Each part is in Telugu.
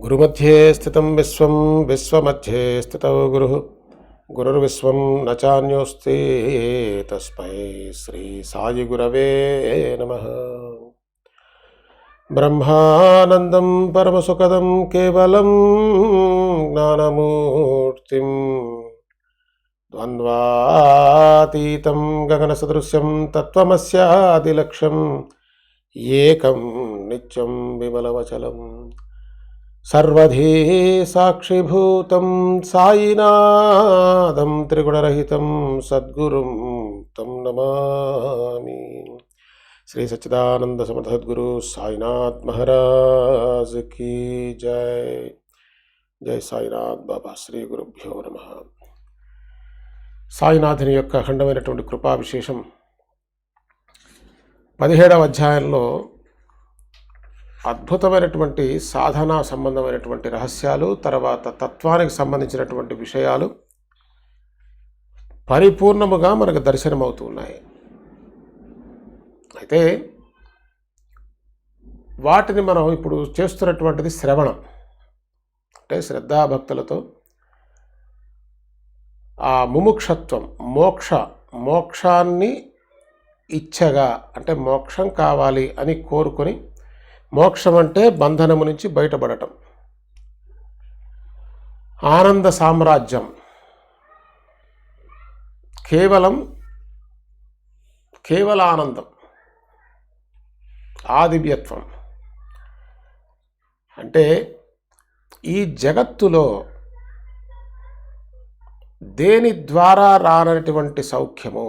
గురుమధ్యే స్థితం విశ్వం విశ్వమధ్యే స్థితౌ గురుః గురుర్విశ్వం న చాన్యోస్తి తస్మై శ్రీ సాయి గురవే నమః. బ్రహ్మానందం పరమసుఖదం కేవలం జ్ఞానమూర్తిం ద్వంద్వాతీతం గగనసదృశ్యం తత్వమస్యాదిలక్ష్యం ఏకం నిత్యం విమలవచలం సర్వధీ సాక్షిభూతం సాయినాథం త్రిగుణరహితం సద్గురుం తం నమామి. శ్రీ సచ్చిదానంద సమర్థ సద్గురు సాయినాథ్ మహారాజ్ కీ జై. జై సాయినాథ్ బాబా. శ్రీ గురుభ్యో నమః. సాయినాథుని యొక్క అఖండమైనటువంటి కృపా విశేషం 17వ అధ్యాయంలో అద్భుతమైనటువంటి సాధనా సంబంధమైనటువంటి రహస్యాలు, తర్వాత తత్వానికి సంబంధించినటువంటి విషయాలు పరిపూర్ణముగా మనకు దర్శనమవుతూ ఉన్నాయి. అయితే వాటిని మనం ఇప్పుడు చేస్తున్నటువంటిది శ్రవణం. అంటే శ్రద్ధాభక్తులతో ఆ ముముక్షత్వం, మోక్షాన్ని ఇచ్చగా, అంటే మోక్షం కావాలి అని కోరుకొని, మోక్షం అంటే బంధనము నుంచి బయటపడటం, ఆనంద సామ్రాజ్యం, కేవల ఆనందం, ఆదివ్యత్వం. అంటే ఈ జగత్తులో దేని ద్వారా రానటువంటి సౌఖ్యము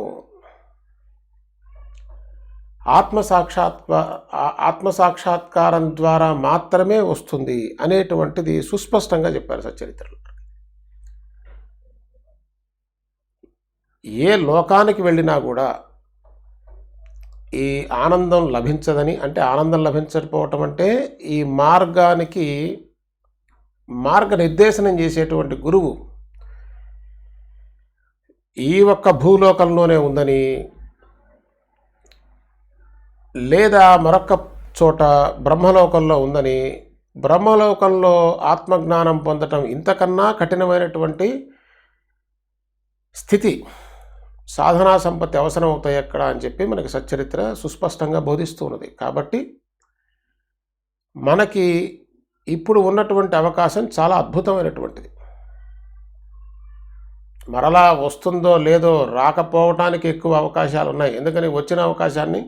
ఆత్మసాక్షాత్కారం ద్వారా మాత్రమే వస్తుంది అనేటువంటిది సుస్పష్టంగా చెప్పారు సచ్చరిత్రలో. ఏ లోకానికి వెళ్ళినా కూడా ఈ ఆనందం లభించదని, అంటే ఆనందం లభించకపోవటం అంటే ఈ మార్గానికి మార్గనిర్దేశనం చేసేటువంటి గురువు ఈ ఒక్క భూలోకంలోనే ఉందని, లేదా మరొక చోట బ్రహ్మలోకంలో ఉందని, బ్రహ్మలోకంలో ఆత్మజ్ఞానం పొందటం ఇంతకన్నా కఠినమైనటువంటి స్థితి, సాధనా సంపత్తి అవసరం అవుతాయి ఎక్కడ అని చెప్పి మనకి సచ్చరిత్ర సుస్పష్టంగా బోధిస్తూ ఉన్నది. కాబట్టి మనకి ఇప్పుడు ఉన్నటువంటి అవకాశం చాలా అద్భుతమైనటువంటిది. మరలా వస్తుందో లేదో, రాకపోవటానికి ఎక్కువ అవకాశాలు ఉన్నాయి. ఎందుకని వచ్చిన అవకాశాన్ని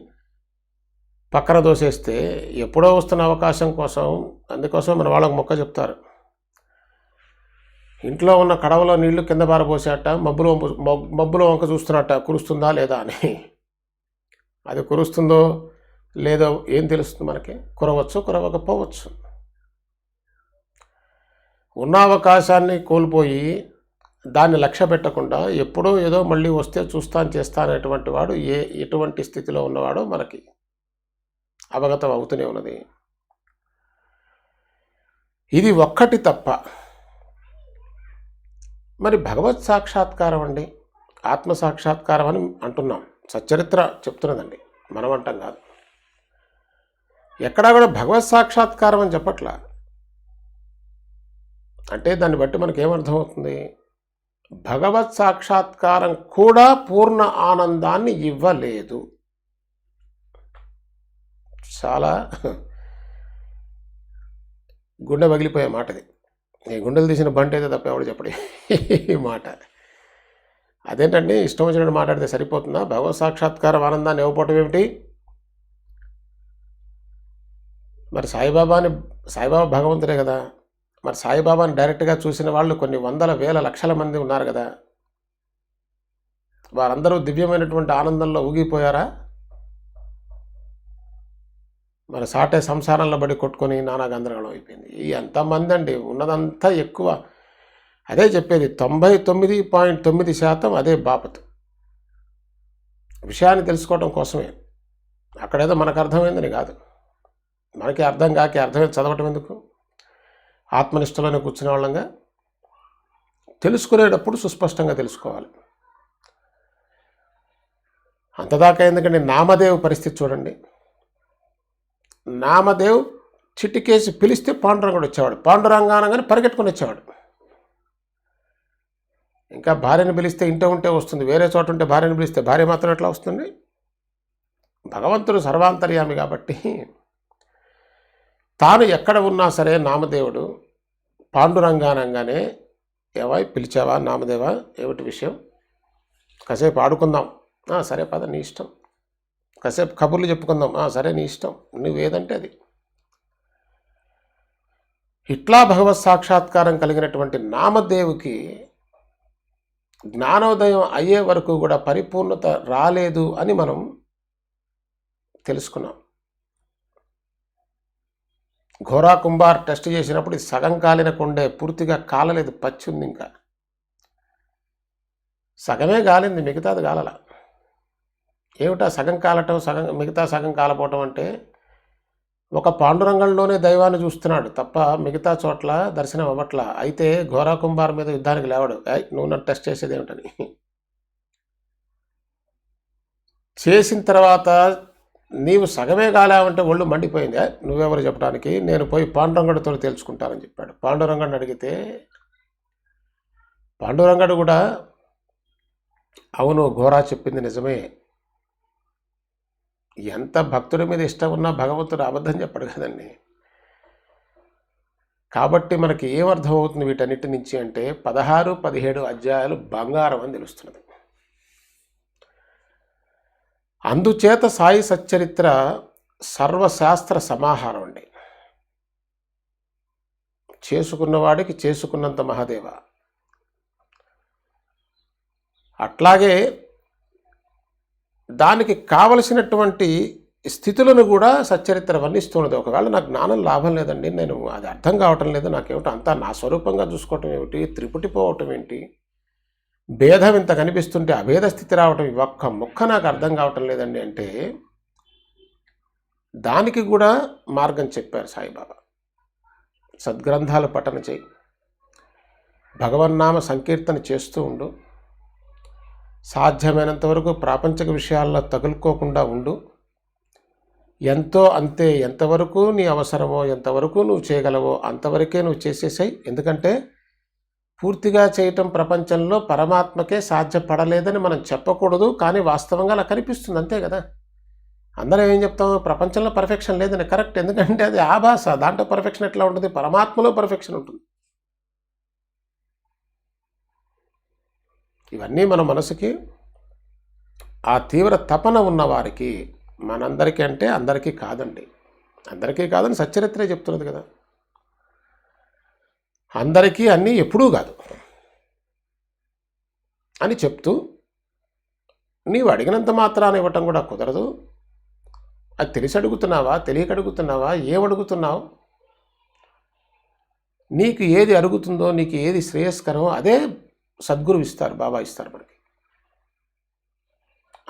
పక్కన దోసేస్తే ఎప్పుడో వస్తున్న అవకాశం కోసం, అందుకోసం మన వాళ్ళకు మొక్క చెప్తారు, ఇంట్లో ఉన్న కడవలో నీళ్లు కింద పారబోసేట మబ్బులో వంక చూస్తున్నట్ట కురుస్తుందా లేదా అని. అది కురుస్తుందో లేదో ఏం తెలుస్తుంది మనకి? కురవచ్చు, కురవకపోవచ్చు. ఉన్న అవకాశాన్ని కోల్పోయి దాన్ని లక్ష్య పెట్టకుండా ఎప్పుడో ఏదో మళ్ళీ వస్తే చేస్తానేటువంటి వాడు ఎటువంటి స్థితిలో ఉన్నవాడో మనకి అవగతం అవుతూనే ఉన్నది. ఇది ఒక్కటి తప్ప. మరి భగవత్ సాక్షాత్కారం అండి, ఆత్మ సాక్షాత్కారం అని అంటున్నాం, సచ్చరిత్ర చెప్తున్నదండి, మనం అంటాం కాదు. ఎక్కడా కూడా భగవత్ సాక్షాత్కారం అని చెప్పట్లా. అంటే దాన్ని బట్టి మనకేమర్థమవుతుంది? భగవత్ సాక్షాత్కారం కూడా పూర్ణ ఆనందాన్ని ఇవ్వలేదు. చాలా గుండె పగిలిపోయే మాట ఇది. ఈ గుండెలు తీసిన బంట అయితే తప్ప ఎవడు చెప్పడి ఈ మాట. అదేంటండి, ఇష్టం వచ్చినట్టు మాట్లాడితే సరిపోతుందా? భగవత్ సాక్షాత్కారం ఆనందాన్ని ఇవ్వకపోవటం ఏమిటి? మరి సాయిబాబా భగవంతుడే కదా. మరి సాయిబాబాని డైరెక్ట్గా చూసిన వాళ్ళు కొన్ని వందల వేల లక్షల మంది ఉన్నారు కదా. వారందరూ దివ్యమైనటువంటి ఆనందంలో ఊగిపోయారా? మరి సాటే సంసారంలో బడి కొట్టుకొని నానా గందరగోళం అయిపోయింది. ఎంతమంది అండి, ఉన్నదంతా ఎక్కువ. అదే చెప్పేది, 99.9% అదే బాపతు. విషయాన్ని తెలుసుకోవడం కోసమే. అక్కడేదో మనకు అర్థమైందని కాదు. మనకి అర్థం కాక అర్థమైంది చదవటం ఎందుకు? ఆత్మనిష్టలోనే కూర్చునే వాళ్ళంగా తెలుసుకునేటప్పుడు సుస్పష్టంగా తెలుసుకోవాలి. అంతదాకా ఎందుకంటే నామదేవ్ పరిస్థితి చూడండి. నామదేవ్ చిటికేసి పిలిస్తే పాండురంగుడు వచ్చేవాడు. పాండురంగానగానే పరిగెట్టుకుని వచ్చేవాడు. ఇంకా భార్యను పిలిస్తే ఇంట్లో ఉంటే వస్తుంది, వేరే చోట ఉంటే భార్యను పిలిస్తే భార్య మాత్రం ఎట్లా వస్తుంది? భగవంతుడు సర్వాంతర్యామి కాబట్టి తాను ఎక్కడ ఉన్నా సరే నామదేవుడు పాండురంగానంగానే, ఏవాయ్ పిలిచావా నామదేవా, ఏమిటి విషయం, కాసేపు ఆడుకుందాం, సరే పద నీ ఇష్టం, కాసేపు కబుర్లు చెప్పుకుందాం, సరే నీ ఇష్టం, నువ్వేదంటే అది. ఇట్లా భగవత్ సాక్షాత్కారం కలిగినటువంటి నామదేవుకి జ్ఞానోదయం అయ్యే వరకు కూడా పరిపూర్ణత రాలేదు అని మనం తెలుసుకున్నాం. ఘోరా కుంభార్ టెస్ట్ చేసినప్పుడు ఇది సగం కాలిన కొండే, పూర్తిగా కాలలేదు, పచ్చి ఉంది, ఇంకా సగమే కాలింది, మిగతాది కాలల. ఏమిటా సగం కాలటం, మిగతా సగం కాలపోవటం అంటే ఒక పాండురంగంలోనే దైవాన్ని చూస్తున్నాడు తప్ప మిగతా చోట్ల దర్శనం అవ్వట్ల. అయితే ఘోరా కుంభార్ మీద యుద్ధానికి లేవడు, నువ్వు నన్ను టెస్ట్ చేసేది ఏమిటని. చేసిన తర్వాత నీవు సగమే కాలేవంటే ఒళ్ళు మండిపోయింది. నువ్వెవరు చెప్పడానికి, నేను పోయి పాండురంగడితో తెలుసుకుంటానని చెప్పాడు. పాండురంగడిని అడిగితే పాండురంగడు కూడా అవును ఘోరా చెప్పింది నిజమే, ఎంత భక్తుడి మీద ఇష్టం ఉన్నా భగవంతుడు అబద్ధం చెప్పడు కదండి. కాబట్టి మనకి ఏమర్థం అవుతుంది వీటన్నిటి నుంచి అంటే 16, 17 అధ్యాయాలు బంగారం అని తెలుస్తున్నది. అందుచేత సాయి సచ్చరిత్ర సర్వశాస్త్ర సమాహారం అండి. చేసుకున్నవాడికి చేసుకున్నంత మహాదేవ. అట్లాగే దానికి కావలసినటువంటి స్థితులను కూడా సచ్చరిత్ర వర్ణిస్తున్నది. ఒకవేళ నాకు జ్ఞానం లాభం లేదండి, నేను అది అర్థం కావటం లేదు, నాకేమిటో అంతా నా స్వరూపంగా చూసుకోవటం ఏమిటి, త్రిపుటి పోవటం ఏంటి, భేదం ఇంత కనిపిస్తుంటే అభేద స్థితి రావటం ఒక్క ముక్క నాకు అర్థం కావటం లేదండి అంటే దానికి కూడా మార్గం చెప్పారు సాయిబాబా. సద్గ్రంథాలు పఠన చేయి, భగవన్నామ సంకీర్తన చేస్తూ ఉండు, సాధ్యమైనంత వరకు ప్రాపంచిక విషయాల్లో తగులుకోకుండా ఉండు, ఎంతో అంతే, ఎంతవరకు నీ అవసరమో ఎంతవరకు నువ్వు చేయగలవో అంతవరకే నువ్వు చేసేసాయి. ఎందుకంటే పూర్తిగా చేయటం ప్రపంచంలో పరమాత్మకే సాధ్యపడలేదని మనం చెప్పకూడదు, కానీ వాస్తవంగా అలా కనిపిస్తుంది, అంతే కదా. అందరం ఏం చెప్తాం, ప్రపంచంలో పర్ఫెక్షన్ లేదని. కరెక్ట్, ఎందుకంటే అది ఆభాస, దాంట్లో పర్ఫెక్షన్ ఎట్లా ఉంటుంది, పరమాత్మలో పర్ఫెక్షన్ ఉంటుంది. ఇవన్నీ మన మనసుకి ఆ తీవ్ర తపన ఉన్నవారికి, మనందరికీ అంటే అందరికీ కాదండి, అందరికీ కాదని సచ్చరిత్రే చెప్తున్నది కదా. అందరికీ అన్నీ ఎప్పుడూ కాదు అని చెప్తూ నీవు అడిగినంత మాత్రాన్ని ఇవ్వటం కూడా కుదరదు. అది తెలిసి అడుగుతున్నావా, తెలియక అడుగుతున్నావా, ఏమడుగుతున్నావు, నీకు ఏది అడుగుతుందో, నీకు ఏది శ్రేయస్కరమో అదే సద్గురువు ఇస్తారు, బాబా ఇస్తారు మనకి.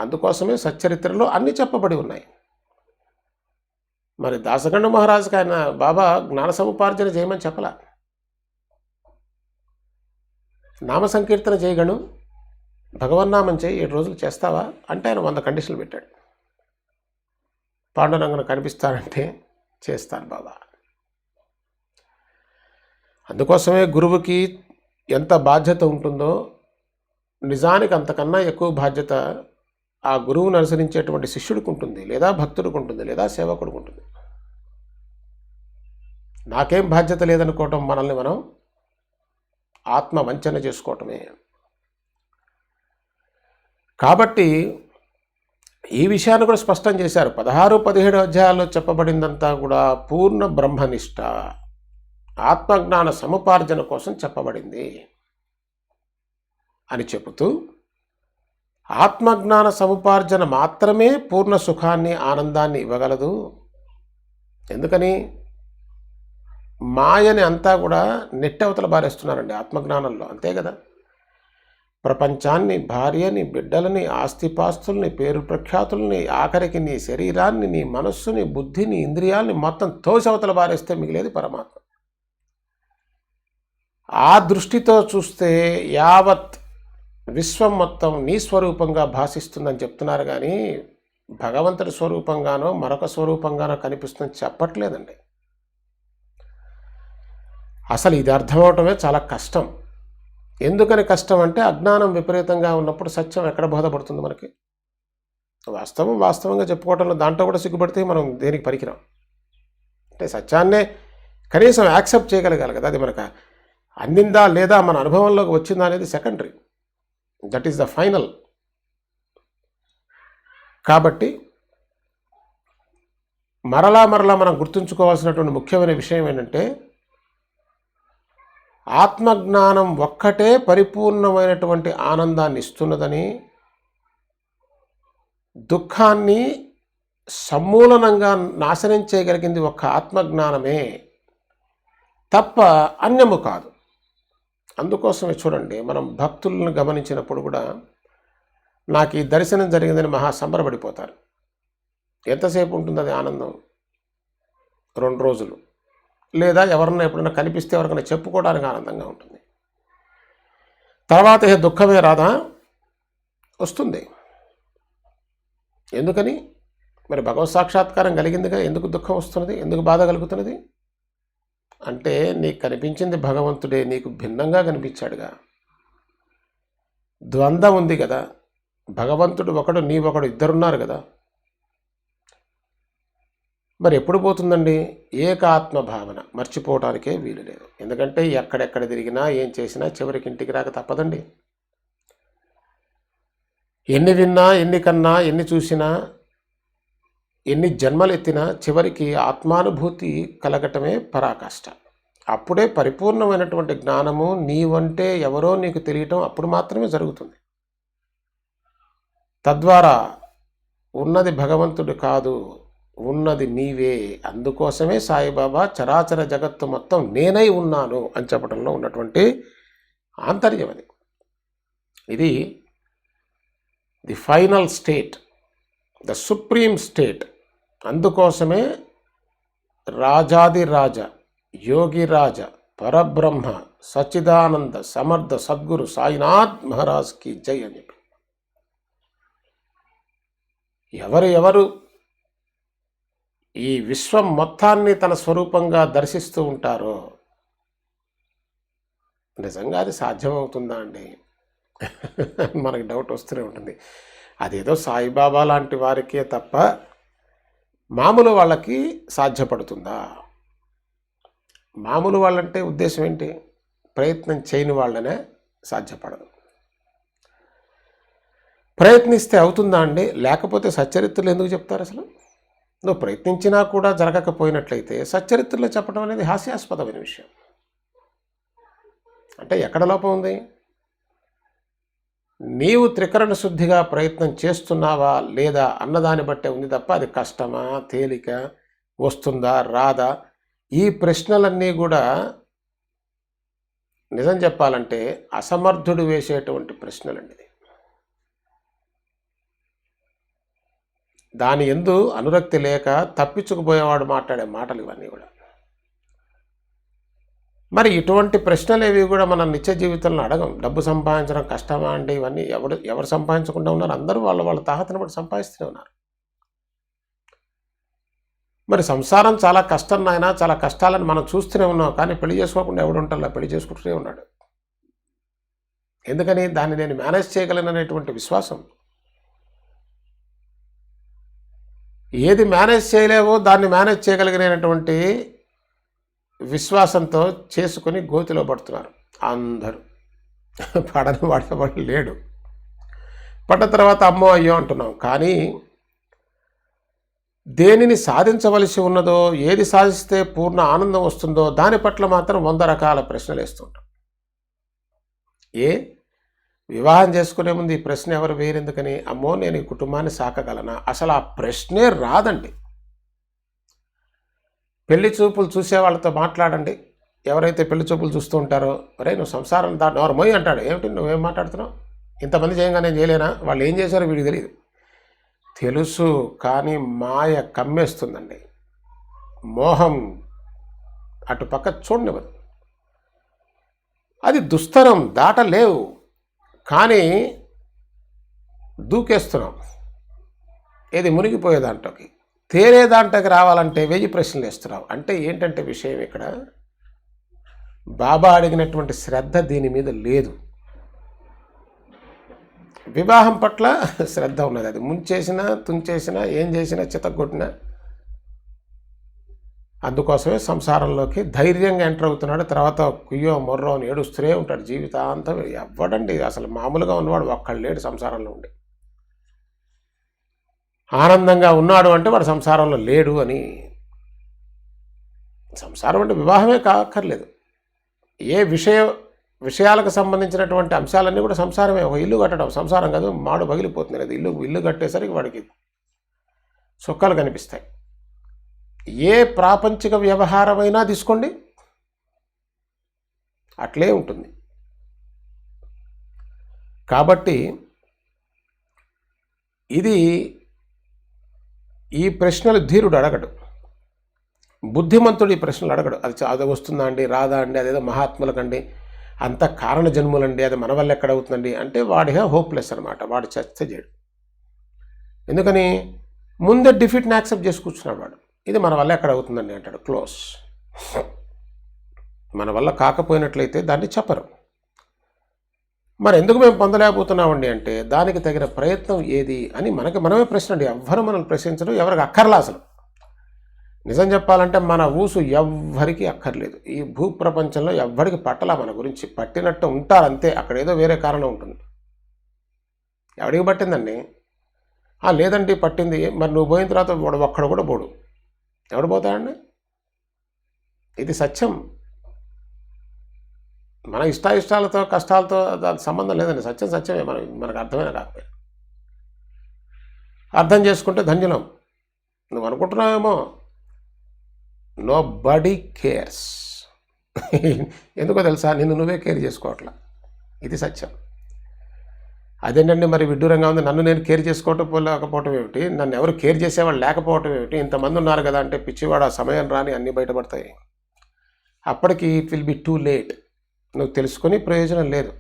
అందుకోసమే సచ్చరిత్రలో అన్నీ చెప్పబడి ఉన్నాయి. మరి దాసగండ మహారాజుకి ఆయన బాబా జ్ఞాన సముపార్జన చేయమని చెప్పలా, నామ సంకీర్తన చేయగను, భగవన్నామం చేయి, 7 రోజులు చేస్తావా అంటే ఆయన 100 కండిషన్లు పెట్టాడు. పాండురంగను కనిపిస్తానంటే చేస్తాను బాబా. అందుకోసమే గురువుకి ఎంత బాధ్యత ఉంటుందో నిజానికి అంతకన్నా ఎక్కువ బాధ్యత ఆ గురువును అనుసరించేటువంటి శిష్యుడికి ఉంటుంది, లేదా భక్తుడికి ఉంటుంది, లేదా సేవకుడికి ఉంటుంది. నాకేం బాధ్యత లేదనుకోవటం మనల్ని మనం ఆత్మ వంచన చేసుకోవటమే. కాబట్టి ఈ విషయాన్ని కూడా స్పష్టం చేశారు. 16, 17 అధ్యాయాల్లో చెప్పబడిందంతా కూడా పూర్ణ బ్రహ్మనిష్ట, ఆత్మజ్ఞాన సముపార్జన కోసం చెప్పబడింది అని చెబుతూ, ఆత్మజ్ఞాన సముపార్జన మాత్రమే పూర్ణ సుఖాన్ని, ఆనందాన్ని ఇవ్వగలదు. ఎందుకని, మాయని అంతా కూడా నెట్టవతల బారేస్తున్నారండి ఆత్మజ్ఞానంలో, అంతే కదా. ప్రపంచాన్ని, భార్యని, బిడ్డలని, ఆస్తిపాస్తుల్ని, పేరు ప్రఖ్యాతుల్ని, ఆఖరికి నీ శరీరాన్ని, నీ మనస్సుని, బుద్ధిని, ఇంద్రియాలని మొత్తం తోసవతల బారేస్తే మిగిలేది పరమాత్మ. ఆ దృష్టితో చూస్తే యావత్ విశ్వం మొత్తం నీ స్వరూపంగా భాషిస్తుందని చెప్తున్నారు, కానీ భగవంతుడి స్వరూపంగానో మరొక స్వరూపంగానో కనిపిస్తుందని చెప్పట్లేదండి. అసలు ఇది అర్థమవటమే చాలా కష్టం. ఎందుకని కష్టం అంటే అజ్ఞానం విపరీతంగా ఉన్నప్పుడు సత్యం ఎక్కడ బోధపడుతుంది మనకి? వాస్తవంగా చెప్పుకోవటంలో దాంట్లో కూడా సిగ్గుపడితే మనం దేనికి పనికిరాం. అంటే సత్యాన్నే కనీసం యాక్సెప్ట్ చేయగలగాలి కదా. అది మనకు అందిందా లేదా మన అనుభవంలోకి వచ్చిందా అనేది secondary. That is the final. కాబట్టి మరలా మనం గుర్తుంచుకోవాల్సినటువంటి ముఖ్యమైన విషయం ఏంటంటే ఆత్మజ్ఞానం ఒక్కటే పరిపూర్ణమైనటువంటి ఆనందాన్ని ఇస్తున్నదని, దుఃఖాన్ని సమూలనంగా నాశనం చేయగలిగింది ఒక్క ఆత్మజ్ఞానమే తప్ప అన్యము కాదు. అందుకోసమే చూడండి, మనం భక్తులను గమనించినప్పుడు కూడా నాకు ఈ దర్శనం జరిగిందని మహా సంబరపడిపోతారు. ఎంతసేపు ఉంటుంది అది ఆనందం? 2 రోజులు. లేదా ఎవరన్నా ఎప్పుడైనా కనిపిస్తే ఎవరికైనా చెప్పుకోవడానికి ఆనందంగా ఉంటుంది. తర్వాత ఏ దుఃఖమే రాదా? వస్తుంది. ఎందుకని? మరి భగవత్ సాక్షాత్కారం కలిగిందిగా, ఎందుకు దుఃఖం వస్తున్నది? ఎందుకు బాధ కలుగుతున్నది? అంటే నీకు కనిపించింది భగవంతుడే, నీకు భిన్నంగా కనిపించాడుగా. ద్వంద్వం ఉంది కదా. భగవంతుడు ఒకడు, నీవొకడు, ఇద్దరున్నారు కదా. మరి ఎప్పుడు పోతుందండి? ఏకాత్మ భావన మర్చిపోవటానికే వీలు లేదు. ఎందుకంటే ఎక్కడెక్కడ తిరిగినా ఏం చేసినా చివరికి ఇంటికి రాక తప్పదండి. ఎన్ని విన్నా, ఎన్ని కన్నా, ఎన్ని చూసినా, ఎన్ని జన్మలు ఎత్తినా చివరికి ఆత్మానుభూతి కలగటమే పరాకాష్ట. అప్పుడే పరిపూర్ణమైనటువంటి జ్ఞానము నీవంటే ఎవరో నీకు తెలియటం అప్పుడు మాత్రమే జరుగుతుంది. తద్వారా ఉన్నది భగవంతుడు కాదు, ఉన్నది నీవే. అందుకోసమే సాయిబాబా చరాచర జగత్తు మొత్తం నేనై ఉన్నాను అని చెప్పడంలో ఉన్నటువంటి ఆంతర్యం అది. ఇది the final state, the supreme state. అందుకోసమే రాజాది రాజ, యోగిరాజ, పరబ్రహ్మ, సచ్చిదానంద సమర్థ సద్గురు సాయినాథ్ మహారాజ్కి జై అని చెప్పి ఎవరు ఈ విశ్వం మొత్తాన్ని తన స్వరూపంగా దర్శిస్తూ ఉంటారో నిజంగా అది సాధ్యమవుతుందా అండి? మనకి డౌట్ వస్తూనే ఉంటుంది. అదేదో సాయిబాబా లాంటి వారికే తప్ప మామూలు వాళ్ళకి సాధ్యపడుతుందా? మామూలు వాళ్ళంటే ఉద్దేశం ఏంటి? ప్రయత్నం చేయని వాళ్ళనే సాధ్యపడదు. ప్రయత్నిస్తే అవుతుందా అండి? లేకపోతే సచ్చరిత్రలు ఎందుకు చెప్తారు? అసలు నువ్వు ప్రయత్నించినా కూడా జరగకపోయినట్లయితే సచ్చరిత్రలో చెప్పడం అనేది హాస్యాస్పదమైన విషయం. అంటే ఎక్కడ లోపం ఉంది? నీవు త్రికరణ శుద్ధిగా ప్రయత్నం చేస్తున్నావా లేదా అన్నదాన్ని బట్టే ఉంది తప్ప అది కష్టమా, తేలిక, వస్తుందా, రాదా, ఈ ప్రశ్నలన్నీ కూడా నిజం చెప్పాలంటే అసమర్థుడు వేసేటువంటి ప్రశ్నలండి. దాని యందు అనురక్తి లేక తప్పించుకుపోయేవాడు మాట్లాడే మాటలు ఇవన్నీ కూడా. మరి ఇటువంటి ప్రశ్నలు కూడా మన నిత్య జీవితంలో అడగం. డబ్బు సంపాదించడం కష్టమా అంటే ఇవన్నీ ఎవరు సంపాదించకుండా ఉన్నారు? అందరూ వాళ్ళ తాహతను బట్టి సంపాదిస్తూనే ఉన్నారు. మరి సంసారం చాలా కష్టం నాయన, చాలా కష్టాలని మనం చూస్తూనే ఉన్నాం. కానీ పెళ్లి చేసుకోకుండా ఎవడుంటాలో పెళ్లి చేసుకుంటూనే ఉన్నాడు. ఎందుకని? దాన్ని నేను మేనేజ్ చేయగలననేటువంటి విశ్వాసం. ఏది మేనేజ్ చేయలేవో దాన్ని మేనేజ్ చేయగలిగినటువంటి విశ్వాసంతో చేసుకుని గోతిలో పడుతున్నారు అందరూ. పడని వాడేవాడు లేడు. పడ్డ తర్వాత అమ్మో అయ్యో అంటున్నాం. కానీ దేనిని సాధించవలసి ఉన్నదో, ఏది సాధిస్తే పూర్ణ ఆనందం వస్తుందో దాని పట్ల మాత్రం 100 రకాల ప్రశ్నలు వేస్తుంటాం. వివాహం చేసుకునే ముందు ఈ ప్రశ్న ఎవరు వేరెందుకని? అమ్మో నేను ఈ కుటుంబాన్ని సాకగలనా? అసలు ఆ ప్రశ్నే రాదండి. పెళ్లి చూపులు చూసే వాళ్ళతో మాట్లాడండి. ఎవరైతే పెళ్లి చూపులు చూస్తూ ఉంటారో, అరే నువ్వు సంసారం ఎవరు మొయ్యి అంటాడు. ఏమిటి నువ్వేం మాట్లాడుతున్నావు? ఇంతమంది చేయంగా నేను చేయలేనా? వాళ్ళు ఏం చేశారో వీడికి తెలియదు. తెలుసు, కానీ మాయ కమ్మేస్తుందండి. మోహం అటుపక్క చూడనివ్వదు. అది దుస్తరం, దాటలేవు. కానీ దూకేస్తున్నాం. ఏది మునిగిపోయేదాంట్లోకి, తేలేదాంట్లోకి రావాలంటే 1000 ప్రశ్నలు వేస్తున్నావు. అంటే ఏంటంటే విషయం ఇక్కడ బాబా అడిగినటువంటి శ్రద్ధ దీని మీద లేదు. వివాహం పట్ల శ్రద్ధ ఉన్నది. అది ముంచేసినా తుంచేసినా ఏం చేసినా చితగొట్టినా అందుకోసమే సంసారంలోకి ధైర్యంగా ఎంటర్ అవుతున్నాడు. తర్వాత కుయ్యో మొర్రో అని ఏడుస్తూనే ఉంటాడు జీవితాంతం. ఎవ్వడండి అసలు మామూలుగా ఉన్నవాడు ఒక్కడు లేడు సంసారంలో ఉండి. ఆనందంగా ఉన్నాడు అంటే వాడు సంసారంలో లేడు అని. సంసారం అంటే వివాహమే కాక్కర్లేదు. ఏ విషయాలకు సంబంధించినటువంటి అంశాలన్నీ కూడా సంసారమే. ఒక ఇల్లు కట్టడం సంసారం కాదు, మాడు పగిలిపోతుంది కదా. ఇల్లు కట్టేసరికి వాడికి సుఖాలు కనిపిస్తాయి. ఏ ప్రాపంచిక వ్యవహారమైనా తీసుకోండి అట్లే ఉంటుంది. కాబట్టి ఇది ఈ ప్రశ్నలు ధీరుడు అడగడు, బుద్ధిమంతుడు ఈ ప్రశ్నలు అడగడు. అది వస్తుందా అండి, రాదా అండి, అదేదో మహాత్ములకండి, అంత కారణ జన్ములండి, అది మన వల్ల ఎక్కడవుతుందండి అంటే వాడిగా హోప్లెస్ అనమాట. వాడు చర్చ చేయడు. ఎందుకని ముందే డిఫీట్ని యాక్సెప్ట్ చేసి కూర్చున్నాడు వాడు. ఇది మన వల్ల ఎక్కడ అవుతుందండి అంటాడు, క్లోజ్. మన వల్ల కాకపోయినట్లయితే దాన్ని చెప్పరు. మరి ఎందుకు మేము పొందలేకపోతున్నామండి అంటే దానికి తగిన ప్రయత్నం ఏది అని మనమే ప్రశ్న అండి. ఎవ్వరు మనల్ని ప్రశ్నించడం, ఎవరికి అక్కర్లా. అసలు నిజం చెప్పాలంటే మన ఊసు ఎవ్వరికి అక్కర్లేదు. ఈ భూప్రపంచంలో ఎవ్వరికి పట్టలా. మన గురించి పట్టినట్టు ఉంటారు అంతే. అక్కడ ఏదో వేరే కారణం ఉంటుంది. ఎవడికి పట్టిందండి? లేదండి పట్టింది. మరి నువ్వు పోయిన తర్వాత ఒక్కడు కూడా పోడు. ఎవడు పోతాడండి? ఇది సత్యం. మన ఇష్టాలతో కష్టాలతో దాని సంబంధం లేదండి. సత్యమే. మనకు అర్థమైన కాకపోయినా అర్థం చేసుకుంటే ధన్యులం. నువ్వు అనుకుంటున్నావేమో నో బడీ కేర్స్. ఎందుకో తెలుసా? నిన్ను నువ్వే కేర్ చేసుకోవట్లా. ఇది సత్యం. అదేంటండి మరి విడ్డూరంగా ఉంది. నన్ను నేను కేర్ చేసుకోవటం ఏమిటి, నన్ను ఎవరు కేర్ చేసేవాళ్ళు లేకపోవటం ఏమిటి, ఇంతమంది ఉన్నారు కదా అంటే పిచ్చివాడు. ఆ సమయం రాని అన్నీ బయటపడతాయి. అప్పటికి it will be too late. నువ్వు తెలుసుకొని ప్రయోజనం లేదు.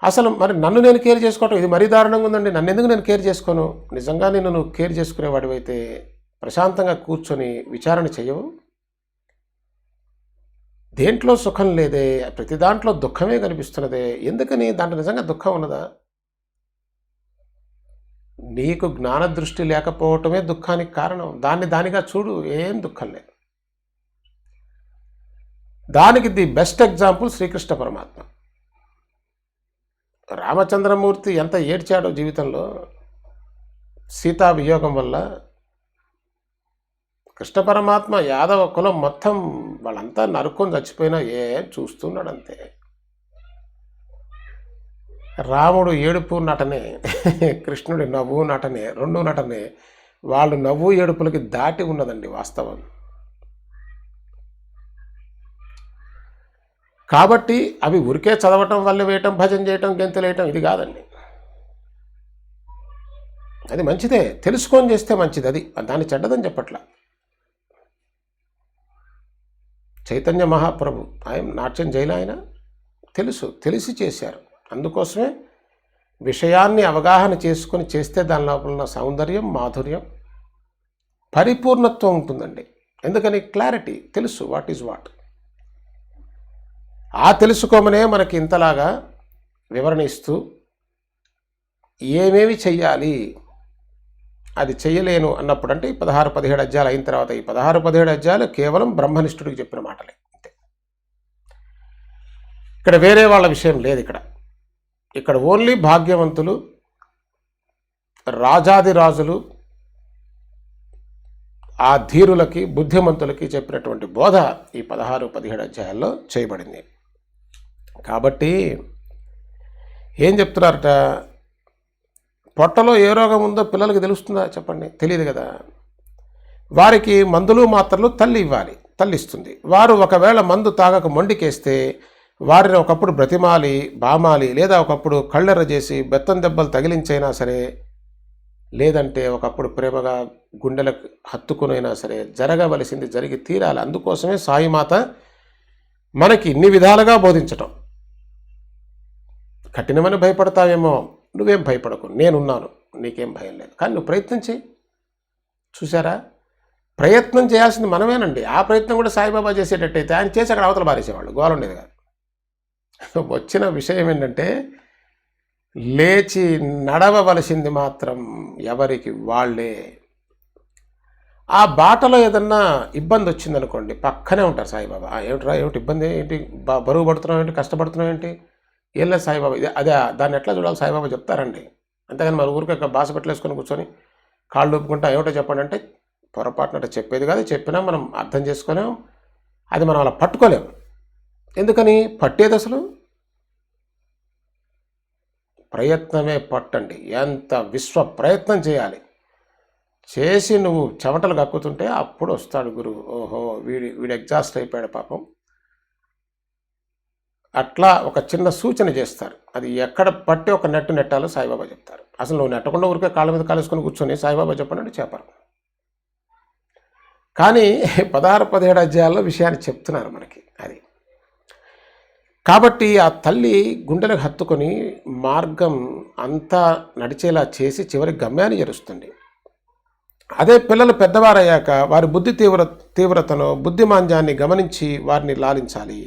అసలు మరి నన్ను నేను కేర్ చేసుకోవటం ఇది మరీ దారుణంగా ఉందండి. నన్ను ఎందుకు నేను కేర్ చేసుకోను? నిజంగా నువ్వు కేర్ చేసుకునేవాడివైతే ప్రశాంతంగా కూర్చొని విచారణ చెయ్యవు. దేంట్లో సుఖం లేదే, ప్రతి దాంట్లో దుఃఖమే కనిపిస్తున్నదే. ఎందుకని? దాంట్లో నిజంగా దుఃఖం ఉన్నదా? నీకు జ్ఞాన దృష్టి లేకపోవటమే దుఃఖానికి కారణం. దానిగా చూడు, ఏం దుఃఖం లేదు. దానికి ది బెస్ట్ ఎగ్జాంపుల్ శ్రీకృష్ణ పరమాత్మ. రామచంద్రమూర్తి ఎంత ఏడ్చాడో జీవితంలో సీతా వియోగం వల్ల. కృష్ణ పరమాత్మ యాదవ కులం మొత్తం వాళ్ళంతా నరుక్కొని చచ్చిపోయినా చూస్తున్నాడు అంతే. రాముడు ఏడుపు నటనే, కృష్ణుడి నవ్వు నటనే, రెండు నటనే. వాళ్ళు నవ్వు ఏడుపులకి దాటి ఉన్నదండి వాస్తవం. కాబట్టి అవి ఉరికే చదవటం, వల్ల వేయటం, భజన చేయటం, గెంతులేయటం ఇది కాదండి. అది మంచిదే, తెలుసుకొని చేస్తే మంచిది. అది దాన్ని చెడ్డదని చెప్పట్లా. చైతన్య మహాప్రభు ఆయన నాట్యం చేయలే, ఆయన తెలిసి చేశారు. అందుకోసమే విషయాన్ని అవగాహన చేసుకొని చేస్తే దాని లోపల ఉన్న సౌందర్యం, మాధుర్యం, పరిపూర్ణత్వం ఉంటుందండి. ఎందుకని? క్లారిటీ, తెలుసు వాట్ ఈజ్ వాట్. ఆ తెలుసుకోమనే మనకి ఇంతలాగా వివరణ ఇస్తూ ఏమేమి చెయ్యాలి, అది చెయ్యలేను అన్నప్పుడు అంటే 16-17 అధ్యాయాలు అయిన తర్వాత ఈ 16-17 అధ్యాయాలు కేవలం బ్రహ్మనిష్ఠుడికి చెప్పిన మాటలే అంతే. ఇక్కడ వేరే వాళ్ళ విషయం లేదు. ఇక్కడ ఓన్లీ భాగ్యవంతులు, రాజాదిరాజులు, ఆ ధీరులకి, బుద్ధిమంతులకి చెప్పినటువంటి బోధ ఈ 16-17 అధ్యాయాల్లో చేయబడింది. కాబట్టి ఏం చెప్తున్నారట? పొట్టలో ఏ రోగం ఉందో పిల్లలకి తెలుస్తుందా చెప్పండి? తెలియదు కదా. వారికి మందులు మాత్రలు తల్లి ఇవ్వాలి, తల్లి ఇస్తుంది. వారు ఒకవేళ మందు తాగక మొండికేస్తే వారిని ఒకప్పుడు బ్రతిమాలి, బామాలి, లేదా ఒకప్పుడు కళ్ళెర్ర చేసి బెత్తం దెబ్బలు తగిలించైనా సరే, లేదంటే ఒకప్పుడు ప్రేమగా గుండెలకు హత్తుకునైనా సరే జరగవలసింది జరిగి తీరాలి. అందుకోసమే సాయిమాత మనకి ఇన్ని విధాలుగా బోధించటం. కఠినమని భయపడతావేమో, నువ్వేం భయపడకు, నేనున్నాను, నీకేం భయం లేదు. కానీ నువ్వు ప్రయత్నం చేయి. చూసారా, ప్రయత్నం చేయాల్సింది మనమేనండి. ఆ ప్రయత్నం కూడా సాయిబాబా చేసేటట్టయితే ఆయన చేసి అక్కడ అవతల బారేసేవాళ్ళు, గోల ఉండేది కాదు. వచ్చిన విషయం ఏంటంటే లేచి నడవవలసింది మాత్రం ఎవరికి వాళ్ళే. ఆ బాటలో ఏదన్నా ఇబ్బంది వచ్చిందనుకోండి, పక్కనే ఉంటారు సాయిబాబా. ఏమిట్రా, ఏమిటి ఇబ్బంది, ఏంటి బరువు పడుతున్నావు ఏంటి, కష్టపడుతున్నావు ఏంటి, ఏం లేదు సాయిబాబా. అదే దాన్ని ఎట్లా చూడాలి సాయిబాబా చెప్తారండి. అంతేగాని మన ఊరికి బాస పెట్టలేసుకొని కూర్చొని కాళ్ళు ఊపుకుంటా ఏమిటో చెప్పండి అంటే పొరపాటున చెప్పేది కాదు. చెప్పినా మనం అర్థం చేసుకోలేం, అది మనం అలా పట్టుకోలేం. ఎందుకని పట్టేది అసలు ప్రయత్నమే పట్టండి. ఎంత విశ్వ ప్రయత్నం చేయాలి, చేసి నువ్వు చెమటలు కక్కుతుంటే అప్పుడు వస్తాడు గురువు. ఓహో వీడు ఎగ్జాస్ట్ అయిపోయాడు పాపం. అట్లా ఒక చిన్న సూచన చేస్తారు. అది ఎక్కడ పట్టి ఒక నెట్టు నెట్టాలో సాయిబాబా చెప్తారు. అసలు నువ్వు నెట్టకుండా ఊరికే కాళ్ళ మీద కాలేసుకొని కూర్చొని సాయిబాబా చెప్పండి చెప్పరు. కానీ 16-17 అధ్యాయాల్లో విషయాన్ని చెప్తున్నారు మనకి. అది కాబట్టి ఆ తల్లి గుండెలకు హత్తుకొని మార్గం అంతా నడిచేలా చేసి చివరి గమ్యాన్ని చేరుస్తుంది. అదే పిల్లలు పెద్దవారయ్యాక వారి బుద్ధి తీవ్రతను బుద్ధిమాంద్యాన్ని గమనించి వారిని లాలించాలి.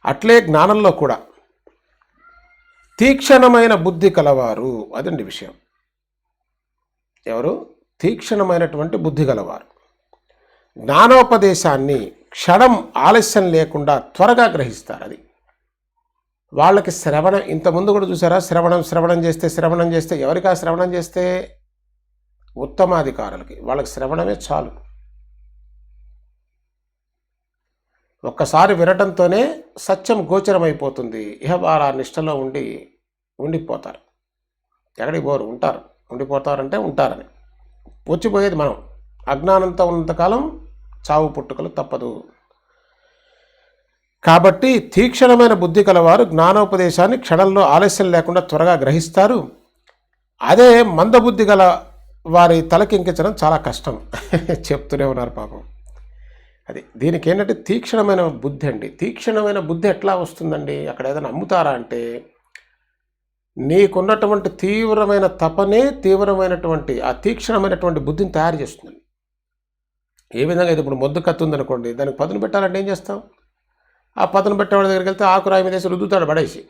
అట్లే జ్ఞానంలో కూడా తీక్షణమైన బుద్ధి కలవారు, అదండి విషయం. ఎవరు? తీక్షణమైనటువంటి బుద్ధి గలవారు జ్ఞానోపదేశాన్ని క్షణం ఆలస్యం లేకుండా త్వరగా గ్రహిస్తారు. అది వాళ్ళకి శ్రవణం. ఇంతకుముందు కూడా చూసారా, శ్రవణం చేస్తే ఎవరికి ఆ శ్రవణం చేస్తే ఉత్తమాధికారులకి. వాళ్ళకి శ్రవణమే చాలు. ఒక్కసారి వినటంతోనే సత్యం గోచరమైపోతుంది. ఇహ వారు ఆ నిష్టలో ఉండిపోతారు. ఎక్కడికి పోరు, ఉంటారు. ఉండిపోతారంటే ఉంటారని. వచ్చిపోయేది మనం. అజ్ఞానంతో ఉన్నంతకాలం చావు పుట్టుకలు తప్పదు. కాబట్టి తీక్షణమైన బుద్ధి కలవారు జ్ఞానోపదేశాన్ని క్షణంలో ఆలస్యం లేకుండా త్వరగా గ్రహిస్తారు. అదే మందబుద్ధి గల వారి తలకింకించడం చాలా కష్టం. చెప్తూనే ఉన్నారు పాపం. అది దీనికి ఏంటంటే తీక్షణమైన బుద్ధి అండి. తీక్షణమైన బుద్ధి ఎట్లా వస్తుందండి? అక్కడ ఏదైనా అమ్ముతారా అంటే నీకున్నటువంటి తీవ్రమైన తపనే తీవ్రమైనటువంటి ఆ తీక్షణమైనటువంటి బుద్ధిని తయారు చేస్తుంది. ఏ విధంగా ఇది ఇప్పుడు మొద్దు కత్తి ఉందనుకోండి, దానికి పదును పెట్టాలంటే ఏం చేస్తాం? ఆ పదును పెట్టేవాడి దగ్గరికి వెళ్తే ఆకురాయి మీద వేసి రుద్దుతాడు పడేసి.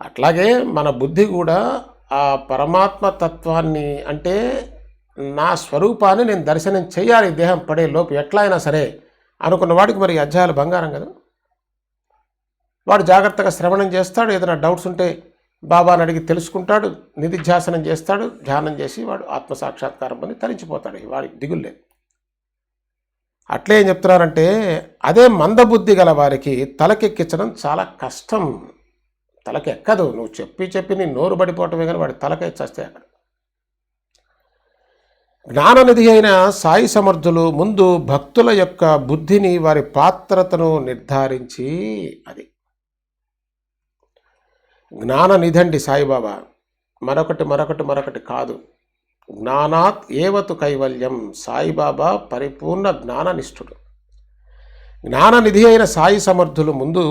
అట్లాగే మన బుద్ధి కూడా ఆ పరమాత్మ తత్వాన్ని, అంటే నా స్వరూపాన్ని నేను దర్శనం చేయాలి దేహం పడే లోపు ఎట్లా అయినా సరే అనుకున్న వాడికి మరి అధ్యాయాలు బంగారం కదా. వాడు జాగ్రత్తగా శ్రవణం చేస్తాడు. ఏదైనా డౌట్స్ ఉంటే బాబాని అడిగి తెలుసుకుంటాడు. నిధిధ్యాసనం చేస్తాడు. ధ్యానం చేసి వాడు ఆత్మసాక్షాత్కారం పొంది తరించిపోతాడు. వాడికి దిగులు. అట్లే ఏం చెప్తున్నారంటే అదే మందబుద్ధి గల వారికి తలకెక్కించడం చాలా కష్టం. తలకెక్కదు. నువ్వు చెప్పి నీ నోరు పడిపోవటమే కానీ వాడి తలకెచ్చేస్తే అక్కడ. జ్ఞాననిధి అయిన సాయి సమర్థులు ముందు భక్తుల యొక్క బుద్ధిని, వారి పాత్రతను నిర్ధారించి, అది జ్ఞాననిధండి సాయిబాబా. మరొకటి కాదు. జ్ఞానాత్ ఏవతు కైవల్యం. సాయిబాబా పరిపూర్ణ జ్ఞాననిష్ఠుడు. జ్ఞాననిధి అయిన సాయి సమర్థులు ముందు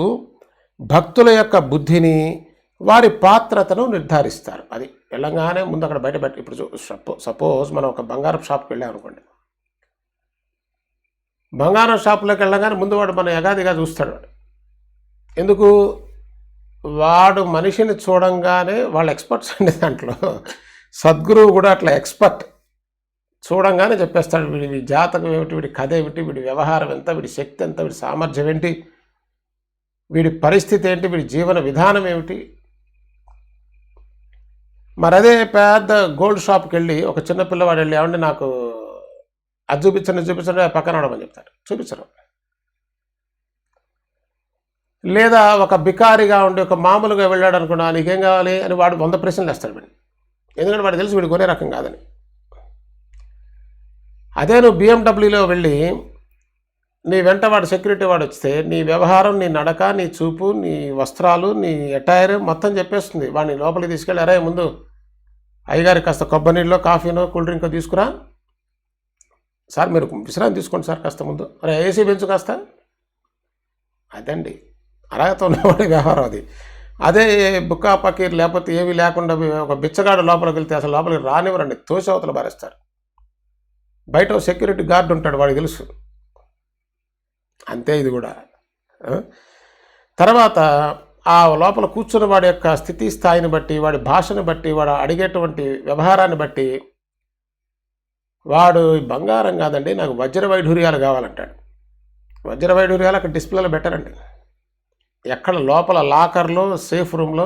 భక్తుల యొక్క బుద్ధిని, వారి పాత్రతను నిర్ధారిస్తారు. అది వెళ్ళంగానే ముందు అక్కడ బయట ఇప్పుడు సపోజ్ మనం ఒక బంగారం షాప్కి వెళ్ళాం అనుకోండి. బంగారం షాప్లోకి వెళ్ళగానే ముందు వాడు మన యగాదిగా చూస్తాడు. ఎందుకు? వాడు మనిషిని చూడంగానే వాళ్ళు ఎక్స్పర్ట్స్ అండి దాంట్లో. సద్గురువు కూడా అట్లా ఎక్స్పర్ట్. చూడంగానే చెప్పేస్తాడు వీడి జాతకం ఏమిటి, వీడి కథ ఏమిటి, వీడి వ్యవహారం ఎంత, వీడి శక్తి ఎంత, వీడి సామర్థ్యం ఏంటి, వీడి పరిస్థితి ఏంటి, వీడి జీవన విధానం ఏమిటి. మరి అదే పెద్ద గోల్డ్ షాప్కి వెళ్ళి ఒక చిన్న పిల్లవాడు వెళ్ళి ఏమంటే నాకు అది చూపించండి పక్కన అవడమని చెప్తాడు. చూపించరు. లేదా ఒక బికారిగా ఉండి ఒక మామూలుగా వెళ్ళాడు అనుకున్నా, నీకేం కావాలి అని వాడు 100 ప్రశ్నలు వేస్తాడు వీడిని. ఎందుకంటే వాడు తెలుసు వీడు కొనే రకం కాదని. అదే నువ్వు BMW వెళ్ళి నీ వెంట వాడు సెక్యూరిటీ వాడు వస్తే నీ వ్యవహారం, నీ నడక, నీ చూపు, నీ వస్త్రాలు, నీ అటైర్ మొత్తం చెప్పేస్తుంది. వాడిని లోపలికి తీసుకెళ్ళి అరే ముందు అయ్యగారి కాస్త కొబ్బరి నీళ్ళలో కాఫీనో కూల్ డ్రింకో తీసుకురా సార్, మీరు విశ్రాంతి తీసుకోండి సార్ కాస్త ముందు, అరే ఏసీ పెంచు కాస్త. అదండి అర్హత ఉన్నవాడి వ్యవహారం అది. అదే బుక్కా పకీర్ లేకపోతే ఏమీ లేకుండా ఒక బిచ్చగాడు లోపలికి వెళ్తే అసలు లోపలికి రానివ్వరండి, తోసి అవతల బారేస్తారు. బయట సెక్యూరిటీ గార్డు ఉంటాడు, వాడికి తెలుసు. అంతే ఇది కూడా. తర్వాత ఆ లోపల కూర్చున్న వాడి యొక్క స్థితి స్థాయిని బట్టి, వాడి భాషను బట్టి, వాడు అడిగేటువంటి వ్యవహారాన్ని బట్టి వాడు బంగారం కాదండి నాకు వజ్ర వైఢూర్యాలు కావాలంటాడు. వజ్ర వైఢూర్యాలు అక్కడ డిస్ప్లేలో పెట్టరండి. ఎక్కడ లోపల లాకర్లో సేఫ్ రూమ్లో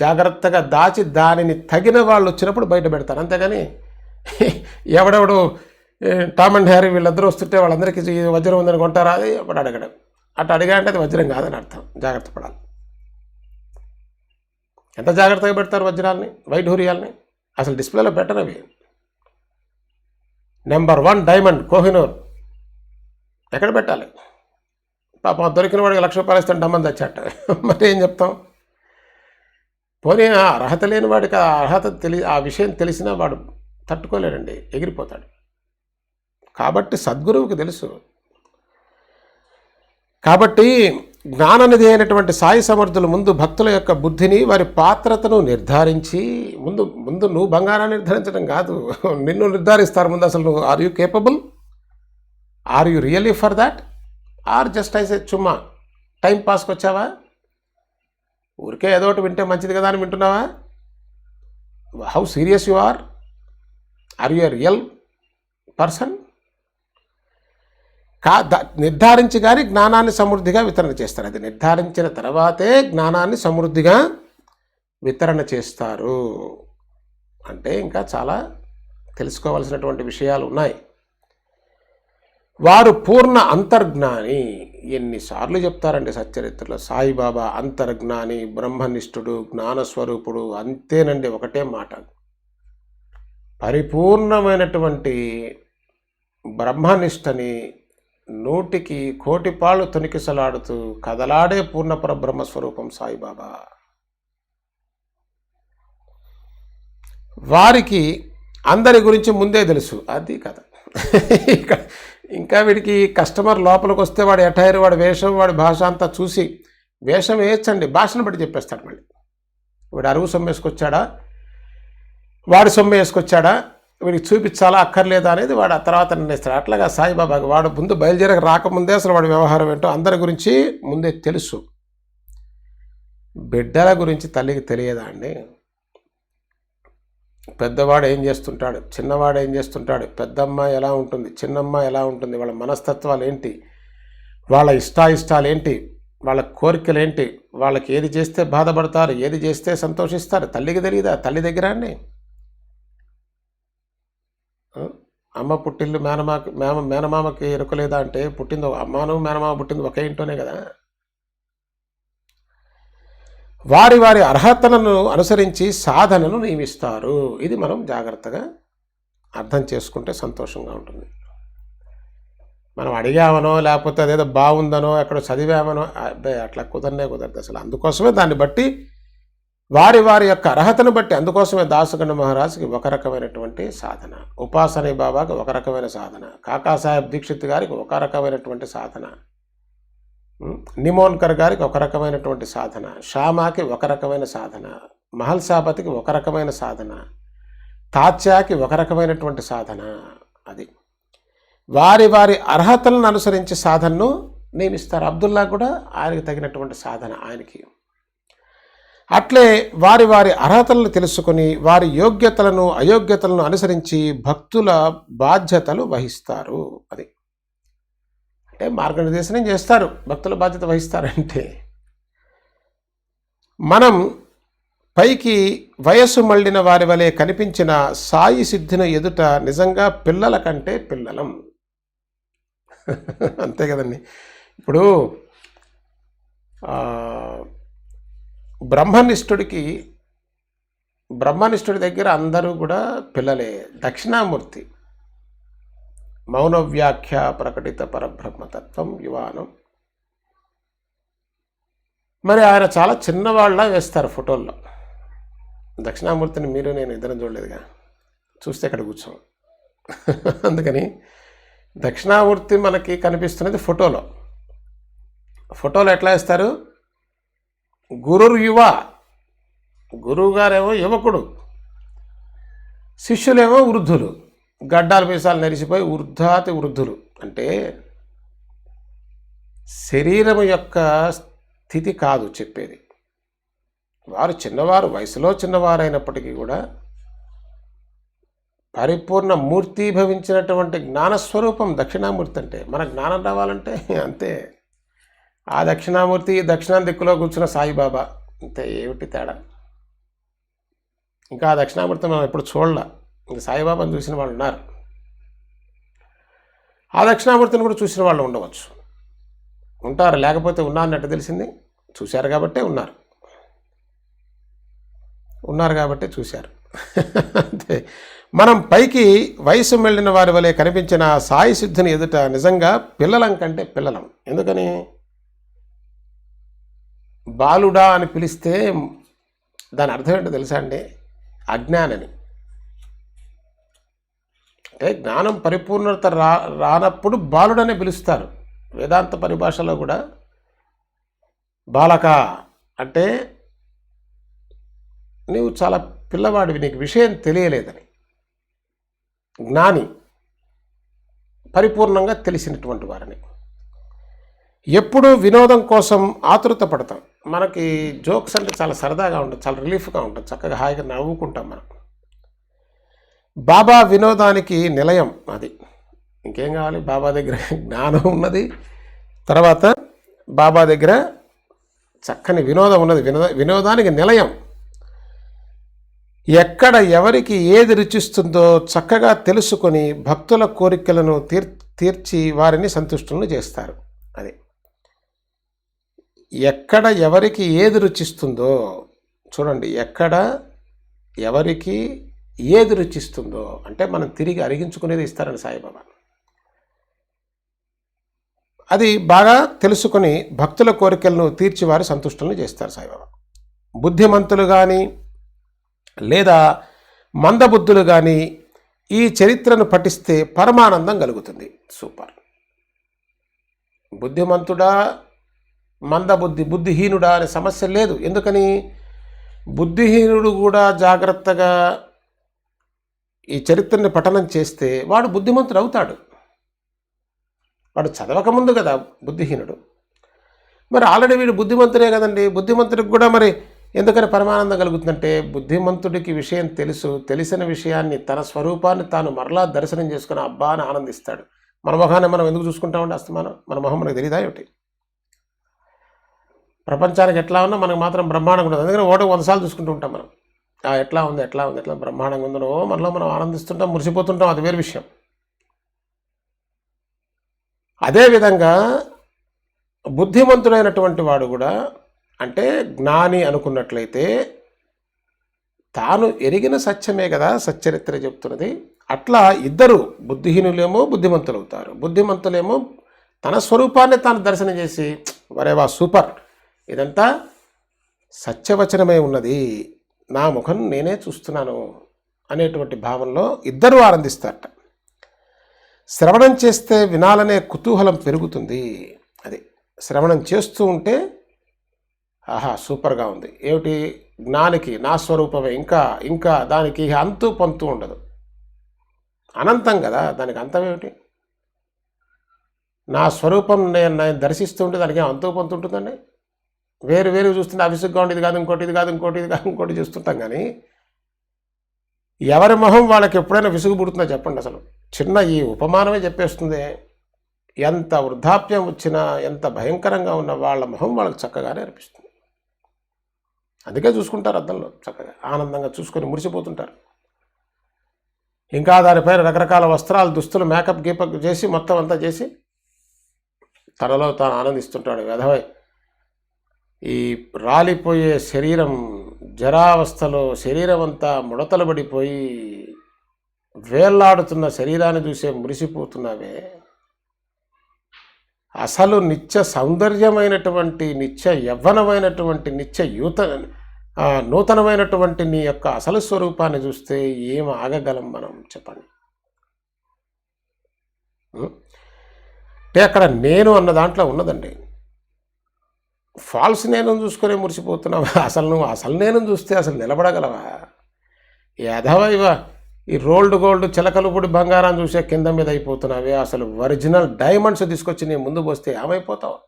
జాగ్రత్తగా దాచి దానిని తగిన వాళ్ళు వచ్చినప్పుడు బయట పెడతారు. అంతేగాని ఎవడెవడు టామ్ అండ్ హ్యారీ వీళ్ళందరూ వస్తుంటే వాళ్ళందరికీ వజ్రం ఉందని కొంటారా, అది అప్పుడు అడగడం. అటు అడిగా అంటే అది వజ్రం కాదని అర్థం. జాగ్రత్త పడాలి. ఎంత జాగ్రత్తగా పెడతారు వజ్రాలని, వైఢూర్యాలని. అసలు డిస్ప్లేలో పెట్టనవి. నెంబర్ 1 డైమండ్ కోహినూర్ ఎక్కడ పెట్టాలి? పాపం దొరికిన వాడికి ₹1,00,000 ఇస్తాను డమ్మని తెచ్చాట. మరి ఏం చెప్తాం? పోనీ ఆ అర్హత లేని వాడికి ఆ అర్హత ఆ విషయం తెలిసినా వాడు తట్టుకోలేడండి, ఎగిరిపోతాడు. కాబట్టి సద్గురువుకి తెలుసు. కాబట్టి జ్ఞాననిధి అయినటువంటి సాయి సమర్థులు ముందు భక్తుల యొక్క బుద్ధిని, వారి పాత్రతను నిర్ధారించి, ముందు నువ్వు బంగారాన్ని నిర్ధారించడం కాదు, నిన్ను నిర్ధారిస్తారు ముందు. అసలు నువ్వు are you capable, are you really for that, are just ఐసే చుమ్మా టైం పాస్కి వచ్చావా? ఊరికే ఏదో ఒకటి వింటే మంచిది కదా అని వింటున్నావా? How serious you are you a real person? నిర్ధారించి కానీ జ్ఞానాన్ని సమృద్ధిగా వితరణ చేస్తారు. అది నిర్ధారించిన తర్వాతే జ్ఞానాన్ని సమృద్ధిగా వితరణ చేస్తారు. అంటే ఇంకా చాలా తెలుసుకోవాల్సినటువంటి విషయాలు ఉన్నాయి. వారు పూర్ణ అంతర్జ్ఞాని. ఎన్నిసార్లు చెప్తారండి సచ్చరిత్రలో, సాయిబాబా అంతర్జ్ఞాని, బ్రహ్మనిష్ఠుడు, జ్ఞానస్వరూపుడు. అంతేనండి, ఒకటే మాట. పరిపూర్ణమైనటువంటి బ్రహ్మనిష్టని 100కి 1,000,000 పాళ్ళు తొనికిసలాడుతూ కదలాడే పూర్ణపర బ్రహ్మస్వరూపం సాయిబాబా. వారికి అందరి గురించి ముందే తెలుసు. అది కథ. ఇంకా వీడికి కస్టమర్ లోపలికి వస్తే వాడి అటైర్, వాడి వేషం, వాడి భాష అంతా చూసి, వేషం వేయచ్చండి, భాషను బట్టి చెప్పేస్తాడు. మళ్ళీ వీడు అరువు సొమ్ము వేసుకొచ్చాడా, వాడి సొమ్ము వేసుకొచ్చాడా, వీడికి చూపించాలా అక్కర్లేదా అనేది వాడు ఆ తర్వాత నిర్ణయిస్తాడు. అట్లాగా సాయిబాబాకి వాడు ముందు బయలుదేరక రాకముందే అసలు వాడి వ్యవహారం ఏంటో అందరి గురించి ముందే తెలుసు. బిడ్డల గురించి తల్లికి తెలియదా అండి? పెద్దవాడు ఏం చేస్తుంటాడు, చిన్నవాడు ఏం చేస్తుంటాడు, పెద్దమ్మ ఎలా ఉంటుంది, చిన్నమ్మ ఎలా ఉంటుంది, వాళ్ళ మనస్తత్వాలు ఏంటి, వాళ్ళ ఇష్టాయిష్టాలు ఏంటి, వాళ్ళ కోరికలు ఏంటి, వాళ్ళకి ఏది చేస్తే బాధపడతారు, ఏది చేస్తే సంతోషిస్తారు, తల్లికి తెలియదా? తల్లి దగ్గర అండి. అమ్మ పుట్టిల్లు మేనమామకి ఎరుకలేదా అంటే, పుట్టింది అమ్మాను మేనమామ పుట్టింది ఒకే ఇంట్లోనే కదా. వారి వారి అర్హతలను అనుసరించి సాధనను నియమిస్తారు. ఇది మనం జాగ్రత్తగా అర్థం చేసుకుంటే సంతోషంగా ఉంటుంది. మనం అడిగామనో లేకపోతే అదేదో బాగుందనో ఎక్కడ చదివామనో అట్లా కుదరదు అసలు. అందుకోసమే దాన్ని బట్టి వారి వారి యొక్క అర్హతను బట్టి, అందుకోసమే దాసగండ మహారాజుకి ఒక రకమైనటువంటి సాధన, ఉపాసనీ బాబాకి ఒక రకమైన సాధన, కాకాసాహెబ్ దీక్షిత్ గారికి ఒక రకమైనటువంటి సాధన, నిమోన్కర్ గారికి ఒక రకమైనటువంటి సాధన, షామాకి ఒక రకమైన సాధన, మహల్సాపతికి ఒక రకమైన సాధన, తాత్యాకి ఒక రకమైనటువంటి సాధన. అది వారి వారి అర్హతలను అనుసరించి సాధనను నియమిస్తారు. అబ్దుల్లా కూడా ఆయనకి తగినటువంటి సాధన ఆయనకి. అట్లే వారి వారి అర్హతలను తెలుసుకొని వారి యోగ్యతలను అయోగ్యతలను అనుసరించి భక్తుల బాధ్యతలు వహిస్తారు. అది అంటే మార్గనిర్దేశనం చేస్తారు, భక్తుల బాధ్యత వహిస్తారంటే. మనం పైకి వయస్సు మళ్ళిన వారి వలె కనిపించిన సాయి సిద్ధిని ఎదుట నిజంగా పిల్లల కంటే పిల్లలం. అంతే కదండి. ఇప్పుడు బ్రహ్మనిష్ఠుడి దగ్గర అందరూ కూడా పిల్లలే. దక్షిణామూర్తి మౌన వ్యాఖ్య ప్రకటిత పరబ్రహ్మతత్వం యువానం. మరి ఆయన చాలా చిన్నవాళ్ళ వేస్తారు ఫోటోల్లో. దక్షిణామూర్తిని మీరు నేను ఇద్దరం చూడలేదుగా, చూస్తే ఇక్కడ కూర్చోం. అందుకని దక్షిణామూర్తి మనకి కనిపిస్తున్నది ఫోటోలో. ఫోటోలో ఎట్లా వేస్తారు? గురుర్ యువ, గురువు గారేమో యువకుడు, శిష్యులేమో వృద్ధులు. గడ్డాలు మీసాలు నెరిసిపోయి వృద్ధాతి వృద్ధులు. అంటే శరీరం యొక్క స్థితి కాదు చెప్పేది. వారు చిన్నవారు, వయసులో చిన్నవారైనప్పటికీ కూడా పరిపూర్ణ మూర్తీభవించినటువంటి జ్ఞానస్వరూపం దక్షిణామూర్తి. అంటే మన జ్ఞానం రావాలంటే అంతే. ఆ దక్షిణామూర్తి దక్షిణాం దిక్కులో కూర్చున్న సాయిబాబా, అంతే. ఏమిటి తేడా? ఇంకా ఆ దక్షిణామూర్తి మనం ఎప్పుడు చూడలే. ఇంక సాయిబాబాను చూసిన వాళ్ళు ఉన్నారు, ఆ దక్షిణామూర్తిని కూడా చూసిన వాళ్ళు ఉండవచ్చు, ఉంటారు. లేకపోతే ఉన్నారన్నట్టు తెలిసింది. చూశారు కాబట్టే ఉన్నారు, ఉన్నారు కాబట్టే చూశారు. అంతే. మనం పైకి వయసు వెళ్ళిన వారి వలె కనిపించిన సాయి సిద్ధిని ఎదుట నిజంగా పిల్లలం కంటే పిల్లలం. ఎందుకని? బాలుడా అని పిలిస్తే దాని అర్థం ఏంటో తెలుసా అండి? అజ్ఞానని. అంటే జ్ఞానం పరిపూర్ణత రానప్పుడు బాలుడనే పిలుస్తారు. వేదాంత పరిభాషలో కూడా బాలక అంటే నీవు చాలా పిల్లవాడివి, నీకు విషయం తెలియలేదని. జ్ఞాని పరిపూర్ణంగా తెలిసినటువంటి వారిని. ఎప్పుడూ వినోదం కోసం ఆతృత పడతాం. మనకి జోక్స్ అంటే చాలా సరదాగా ఉంటుంది, చాలా రిలీఫ్గా ఉంటుంది, చక్కగా హాయిగా నవ్వుకుంటాం మనం. బాబా వినోదానికి నిలయం అది. ఇంకేం కావాలి? బాబా దగ్గర జ్ఞానం ఉన్నది, తర్వాత బాబా దగ్గర చక్కని వినోదం ఉన్నది. వినోదానికి నిలయం. ఎక్కడ ఎవరికి ఏది రుచిస్తుందో చక్కగా తెలుసుకొని భక్తుల కోరికలను తీర్చి వారిని సంతుష్టులను చేస్తారు. అది ఎక్కడ ఎవరికి ఏది రుచిస్తుందో చూడండి. ఎక్కడ ఎవరికి ఏది రుచిస్తుందో అంటే మనం తిరిగి అరిగించుకునేది ఇస్తారని సాయిబాబా. అది బాగా తెలుసుకొని భక్తుల కోరికలను తీర్చి వారి సంతుష్టులను చేస్తారు సాయిబాబా. బుద్ధిమంతులు కానీ లేదా మందబుద్ధులు కానీ ఈ చరిత్రను పఠిస్తే పరమానందం కలుగుతుంది. సూపర్. బుద్ధిమంతుడా, బుద్ధిహీనుడా అనే సమస్య లేదు. ఎందుకని? బుద్ధిహీనుడు కూడా జాగ్రత్తగా ఈ చరిత్రని పఠనం చేస్తే వాడు బుద్ధిమంతుడు అవుతాడు. వాడు చదవకముందు కదా బుద్ధిహీనుడు. మరి ఆల్రెడీ వీడు బుద్ధిమంతుడే కదండి. బుద్ధిమంతుడికి కూడా మరి ఎందుకని పరమానందం కలుగుతుందంటే బుద్ధిమంతుడికి విషయం తెలిసిన విషయాన్ని, తన స్వరూపాన్ని తాను మరలా దర్శనం చేసుకుని అబ్బా అని ఆనందిస్తాడు. మన మొహాన్ని మనం ఎందుకు చూసుకుంటామండి అస్తమానం? మన మొహం మనకు తెలియదా ఏమిటి? ప్రపంచానికి ఎట్లా ఉన్నా మనకు మాత్రం బ్రహ్మాండంగా ఉంటుంది. అందుకని 100 సార్లు చూసుకుంటూ ఉంటాం మనం. ఎట్లా ఉంది ఎట్లా బ్రహ్మాండంగా ఉందో మనలో మనం ఆనందిస్తుంటాం, మురిసిపోతుంటాం. అది వేరే విషయం. అదేవిధంగా బుద్ధిమంతుడైనటువంటి వాడు కూడా అంటే జ్ఞాని అనుకున్నట్లయితే తాను ఎరిగిన సత్యమే కదా సచ్చరిత్ర చెప్తున్నది. అట్లా ఇద్దరు బుద్ధిహీనులేమో బుద్ధిమంతులు అవుతారు, బుద్ధిమంతులేమో తన స్వరూపాన్ని తాను దర్శనం చేసి వరేవా సూపర్, ఇదంతా సత్యవచనమే ఉన్నది, నా ముఖం నేనే చూస్తున్నాను అనేటువంటి భావంలో ఇద్దరు ఆనందిస్తారట. శ్రవణం చేస్తే వినాలనే కుతూహలం పెరుగుతుంది. అది శ్రవణం చేస్తూ ఉంటే ఆహా సూపర్గా ఉంది. ఏమిటి? జ్ఞానికి నా స్వరూపమే, ఇంకా దానికి అంతు పొంతు ఉండదు. అనంతం కదా, దానికి అంతం ఏమిటి? నా స్వరూపం నేను దర్శిస్తూ ఉంటే దానికి అంతు పొంతు ఉంటుందండి. వేరు చూస్తుంటే అవిసుగ్గా ఉండేది కాదు, ఇంకోటి చూస్తుంటాం. కానీ ఎవరి మొహం వాళ్ళకి ఎప్పుడైనా విసుగు పుడుతుందో చెప్పండి? అసలు చిన్న ఈ ఉపమానమే చెప్పేస్తుంది. ఎంత వృద్ధాప్యం వచ్చినా, ఎంత భయంకరంగా ఉన్న వాళ్ళ మొహం వాళ్ళకి చక్కగానే అనిపిస్తుంది. అందుకే చూసుకుంటారు అద్దంలో, చక్కగా ఆనందంగా చూసుకొని మురిసిపోతుంటారు. ఇంకా దానిపైన రకరకాల వస్త్రాలు, దుస్తులు, మేకప్ చేసి మొత్తం అంతా చేసి తనలో తాను ఆనందిస్తుంటాడు. వెధవై ఈ రాలిపోయే శరీరం, జరావస్థలో శరీరం అంతా ముడతలు పడిపోయి వేళ్లాడుతున్న శరీరాన్ని చూసే మురిసిపోతున్నావే. అసలు నిత్య సౌందర్యమైనటువంటి, నిత్య యవ్వనమైనటువంటి, నూతనమైనటువంటి నీ యొక్క అసలు స్వరూపాన్ని చూస్తే ఏం ఆగగలం మనం? చెప్పండి. అంటే అక్కడ నేను అన్న దాంట్లో ఉన్నదండి. ఫాల్స్ నేను చూసుకొని మురిసిపోతున్నావా? అసలు నేను చూస్తే అసలు నిలబడగలవా? యథవైవ ఈ రోల్డ్ గోల్డ్ చిలకలు పొడి బంగారం చూసే కింద మీద అయిపోతున్నావే, అసలు ఒరిజినల్ డైమండ్స్ తీసుకొచ్చి నీ ముందు పోస్తే ఏమైపోతావు?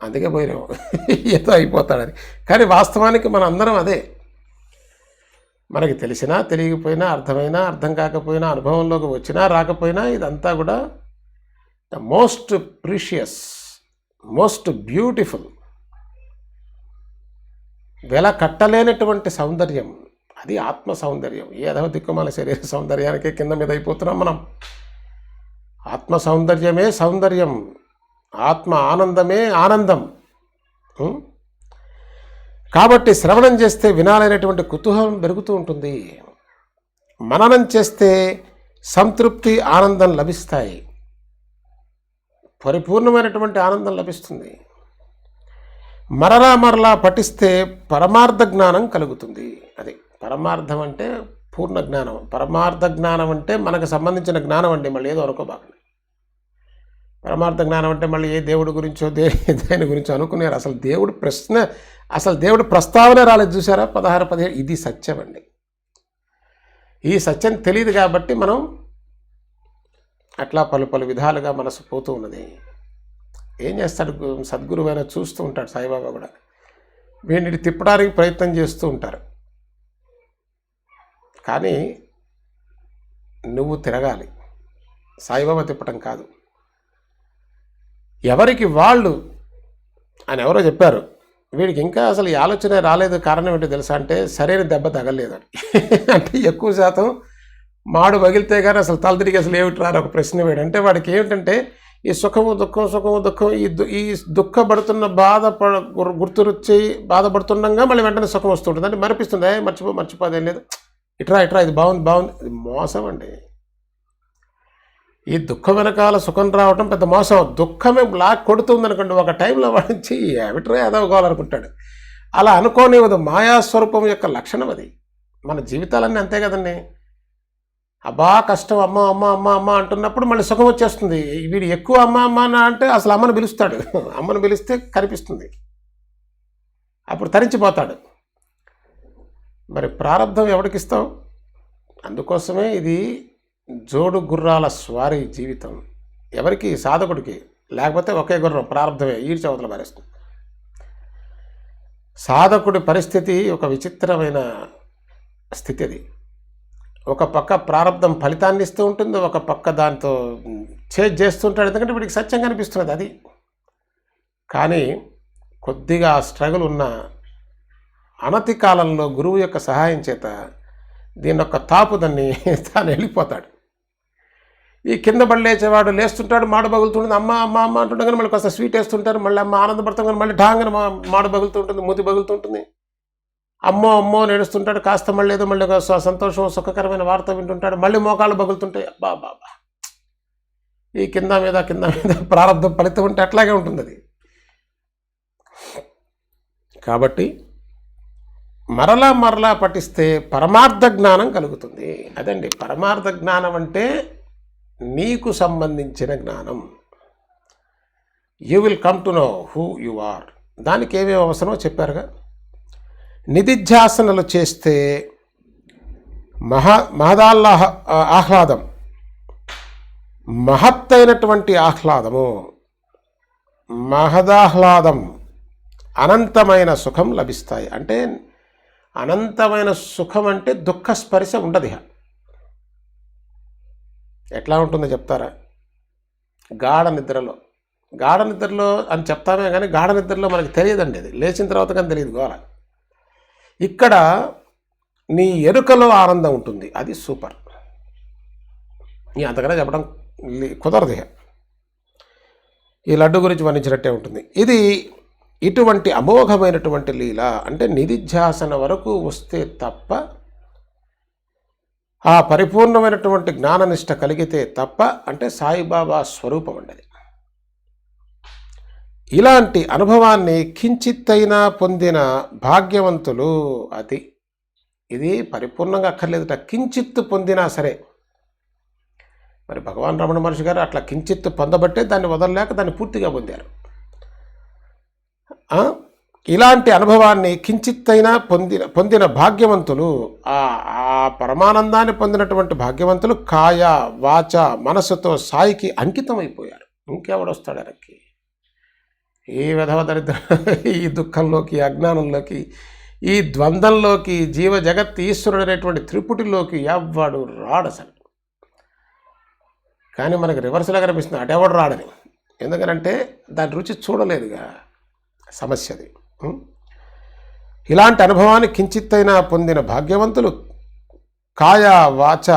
అందుకే పోయినావు ఏదో అయిపోతాడని. కానీ వాస్తవానికి మన అందరం అదే. మనకి తెలిసినా తెలియకపోయినా, అర్థమైనా అర్థం కాకపోయినా, అనుభవంలోకి వచ్చినా రాకపోయినా, ఇదంతా కూడా the most precious, most beautiful, వెల కట్టలేనటువంటి సౌందర్యం అది ఆత్మ సౌందర్యం. ఏదో దిక్కుమాల శరీర సౌందర్యానికే కింద మీద అయిపోతున్నాం మనం. ఆత్మ సౌందర్యమే సౌందర్యం, ఆత్మ ఆనందమే ఆనందం. కాబట్టి శ్రవణం చేస్తే వినాలనేటువంటి కుతూహలం పెరుగుతూ ఉంటుంది. మననం చేస్తే సంతృప్తి, ఆనందం లభిస్తాయి, పరిపూర్ణమైనటువంటి ఆనందం లభిస్తుంది. మరలా పఠిస్తే పరమార్థ జ్ఞానం కలుగుతుంది. అది పరమార్థం అంటే పూర్ణ జ్ఞానం. పరమార్థ జ్ఞానం అంటే మనకు సంబంధించిన జ్ఞానం అండి, మళ్ళీ ఏదో అనుకోబాకండి. పరమార్థ జ్ఞానం అంటే మళ్ళీ ఏ దేవుడి గురించో దేని గురించో అనుకున్నారు. అసలు దేవుడు ప్రస్తావన రాలేదు చూసారా? 16, 17 ఇది సత్యం అండి. ఈ సత్యం తెలియదు కాబట్టి మనం అట్లా పలు విధాలుగా మనసు పోతూ ఉన్నది. ఏం చేస్తాడు సద్గురువు అయినా చూస్తూ ఉంటాడు. సాయిబాబా కూడా వీడిని తిప్పడానికి ప్రయత్నం చేస్తూ ఉంటారు. కానీ నువ్వు తిరగాలి, సాయిబాబా తిప్పటం కాదు. ఎవరికి వాళ్ళు అని ఎవరో చెప్పారు. వీడికి ఇంకా అసలు ఈ ఆలోచన రాలేదు. కారణం ఏంటో తెలుసా అంటే సరైన దెబ్బ తగలేదని. అంటే ఎక్కువ శాతం మాడు పగిలితే కానీ అసలు తల తిరిగి అసలు ఏమిటి రారు ఒక ప్రశ్న వేడు. అంటే వాడికి ఏమిటంటే ఈ సుఖము దుఃఖం ఈ దుఃఖపడుతున్న గుర్తురుచ్చి బాధపడుతుండగా మళ్ళీ వెంటనే సుఖం వస్తుంటుంది. అంటే మరిపిస్తుంది, మర్చిపోదేం లేదు, ఇట్రా ఇది బాగుంది. ఇది మోసం అండి. ఈ దుఃఖం వెనకాల సుఖం రావటం పెద్ద మోసం. దుఃఖమే బ్లాక్ కొడుతుంది అనుకోండి, ఒక టైంలో వాడించి ఏమిట్రా ఎదవకోవాలనుకుంటాడు. అలా అనుకోనివ్వదు. మాయాస్వరూపం యొక్క లక్షణం అది. మన జీవితాలన్నీ అంతే కదండి. అబ్బా కష్టం, అమ్మ అంటున్నప్పుడు మళ్ళీ సుఖం వచ్చేస్తుంది. వీడు ఎక్కువ అమ్మ అంటే అసలు అమ్మను పిలుస్తాడు. అమ్మను పిలిస్తే కనిపిస్తుంది, అప్పుడు తరించిపోతాడు. మరి ప్రారంధం ఎవడికిస్తావు? అందుకోసమే ఇది జోడు గుర్రాల స్వారీ జీవితం. ఎవరికి? సాధకుడికి. లేకపోతే ఒకే గుర్రం ప్రారంధమే ఈడ్చి అవతల పారేస్తుంది. సాధకుడి పరిస్థితి ఒక విచిత్రమైన స్థితి అది. ఒక పక్క ప్రారంధం ఫలితాన్ని ఇస్తూ ఉంటుంది, ఒక పక్క దాంతో చేస్తుంటాడు. ఎందుకంటే వీడికి సత్యం కనిపిస్తున్నది అది. కానీ కొద్దిగా స్ట్రగుల్ ఉన్న అనతి కాలంలో గురువు యొక్క సహాయం చేత దీని యొక్క తాను వెళ్ళిపోతాడు. ఈ కింద పడి లేచేవాడు లేస్తుంటాడు, మాడు పగులుతుంటుంది, అమ్మ అంటుంటే కానీ మళ్ళీ కాస్త స్వీట్ వేస్తుంటారు, మళ్ళీ అమ్మ ఆనందపడతాం కానీ మళ్ళీ ఢాంగన మాడు పగులుతుంటుంది, మూతి పగులుతుంటుంది, అమ్మో నేడుస్తుంటాడు. కాస్త మళ్ళీ ఏదో మళ్ళీ సంతోషం సుఖకరమైన వార్త వింటుంటాడు, మళ్ళీ మోకాళ్ళు పగులుతుంటాయి. బాబా ఈ కింద మీద ప్రారంభం ఫలితం ఉంటే అట్లాగే ఉంటుంది అది. కాబట్టి మరలా పఠిస్తే పరమార్థ జ్ఞానం కలుగుతుంది. అదండి పరమార్థ జ్ఞానం అంటే నీకు సంబంధించిన జ్ఞానం. You will come to know who you are. దానికి ఏమేమి అవసరమో చెప్పారుగా. నిధిధ్యాసనలు చేస్తే ఆహ్లాదం, మహత్తైనటువంటి ఆహ్లాదము, మహదాహ్లాదం, అనంతమైన సుఖం లభిస్తాయి. అంటే అనంతమైన సుఖం అంటే దుఃఖ స్పర్శ ఉండదు. ఎట్లా ఉంటుందో చెప్తారా? గాఢ నిద్రలో అని చెప్తామే కానీ గాఢ నిద్రలో మనకి తెలియదండి. అది లేచిన తర్వాత కానీ తెలియదు గోల. ఇక్కడ నీ ఎరుకలో ఆనందం ఉంటుంది, అది సూపర్. నీ అంతకన్నా చెప్పడం కుదరదు. ఈ లడ్డు గురించి వర్ణించినట్టే ఉంటుంది. ఇది ఇటువంటి అమోఘమైనటువంటి లీల. అంటే నిధిధ్యాసన వరకు వస్తే తప్ప, ఆ పరిపూర్ణమైనటువంటి జ్ఞాననిష్ట కలిగితే తప్ప, అంటే సాయిబాబా స్వరూపం అండి. ఇలాంటి అనుభవాన్ని కించిత్తైనా పొందిన భాగ్యవంతులు. ఇది పరిపూర్ణంగా అక్కర్లేదుట, కించిత్తు పొందినా సరే. మరి భగవాన్ రమణ మహర్షి గారు అట్లా కించిత్తు పొందబట్టే దాన్ని వదలలేక దాన్ని పూర్తిగా పొందారు. ఇలాంటి అనుభవాన్ని కించిత్తైనా పొందిన భాగ్యవంతులు, ఆ పరమానందాన్ని పొందినటువంటి భాగ్యవంతులు కాయ వాచ మనసుతో సాయికి అంకితమైపోయారు. ఇంకెవడొస్తాడు వెనక్కి? ఈ విధవ దరిద్ర ఈ దుఃఖంలోకి, అజ్ఞానంలోకి, ఈ ద్వంద్వంలోకి, జీవ జగత్ ఈశ్వరుడు అనేటువంటి త్రిపుటిలోకి ఎవ్వడు రాడు అసలు. కానీ మనకు రివర్స్లో కనిపిస్తుంది, అటెవడు రాడని. ఎందుకనంటే దాని రుచి చూడలేదుగా, సమస్యది. ఇలాంటి అనుభవాన్ని కించిత్తైనా పొందిన భాగ్యవంతులు కాయ వాచ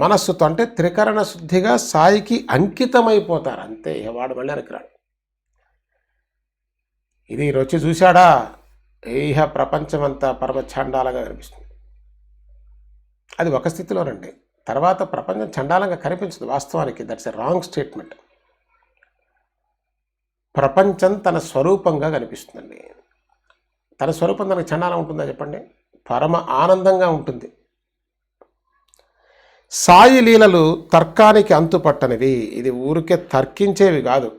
మనస్సుతో, అంటే త్రికరణ శుద్ధిగా సాయికి అంకితమైపోతారు. అంతే, వాడు మళ్ళీ వెనక్కిరాడు. ఇది రుచి చూశాడా, ఇహ ప్రపంచమంతా పరమచండాలంగా కనిపిస్తుంది. అది ఒక స్థితిలోనండి. తర్వాత ప్రపంచం చండాలంగా కనిపించదు వాస్తవానికి. That's a wrong statement. ప్రపంచం తన స్వరూపంగా కనిపిస్తుందండి. తన స్వరూపం తనకు చండాలం ఉంటుందా చెప్పండి? పరమ ఆనందంగా ఉంటుంది. సాయి లీలలు తర్కానికి అంతుపట్టనివి. ఇది ఊరికే తర్కించేవి కాదు,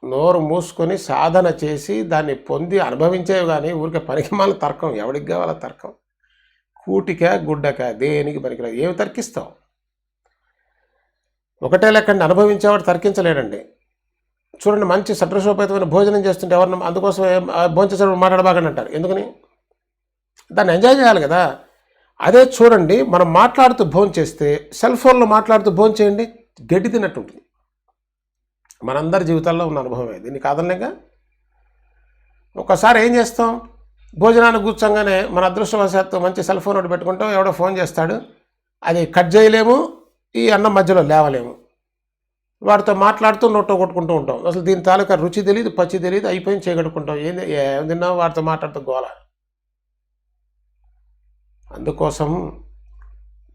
నోరు మూసుకొని సాధన చేసి దాన్ని పొంది అనుభవించేవి. కానీ ఊరికే పనికిమాల తర్కం. ఎవడికి కావాల తర్కం? కూటికా గుడ్డకా దేనికి పనికిరాదు. ఏమి తర్కిస్తావు? ఒకటే లెక్కండి, అనుభవించేవాడు తర్కించలేడండి. చూడండి, మంచి సడ్రసోపేతమైన భోజనం చేస్తుంటే ఎవరిని అందుకోసం భోంచేసేవాడు మాట్లాడబాగండి అంటారు. ఎందుకని? దాన్ని ఎంజాయ్ చేయాలి కదా. అదే చూడండి, మనం మాట్లాడుతూ భోంచేస్తే, సెల్ ఫోన్లో మాట్లాడుతూ భోంచేయండి, గడ్డి తిన్నట్టు ఉంటుంది. మనందరి జీవితాల్లో ఉన్న అనుభవమే, దీన్ని కాదనలేక. ఒక్కసారి ఏం చేస్తాం, భోజనాన్ని కూర్చోగానే మన అదృష్టవశాత్తు మంచి సెల్ ఫోన్ ఒకటి పెట్టుకుంటాం, ఎవడో ఫోన్ చేస్తాడు, అది కట్ చేయలేము, ఈ అన్నం మధ్యలో లేవలేము. వాడితో మాట్లాడుతూ నోట్లో కొట్టుకుంటూ ఉంటాం. అసలు దీని తాలూకా రుచి తెలియదు, పచ్చి తెలియదు, అయిపోయింది, చేయగడుకుంటాం. ఏం తిన్నాం, వాడితో మాట్లాడుతూ గోల. అందుకోసం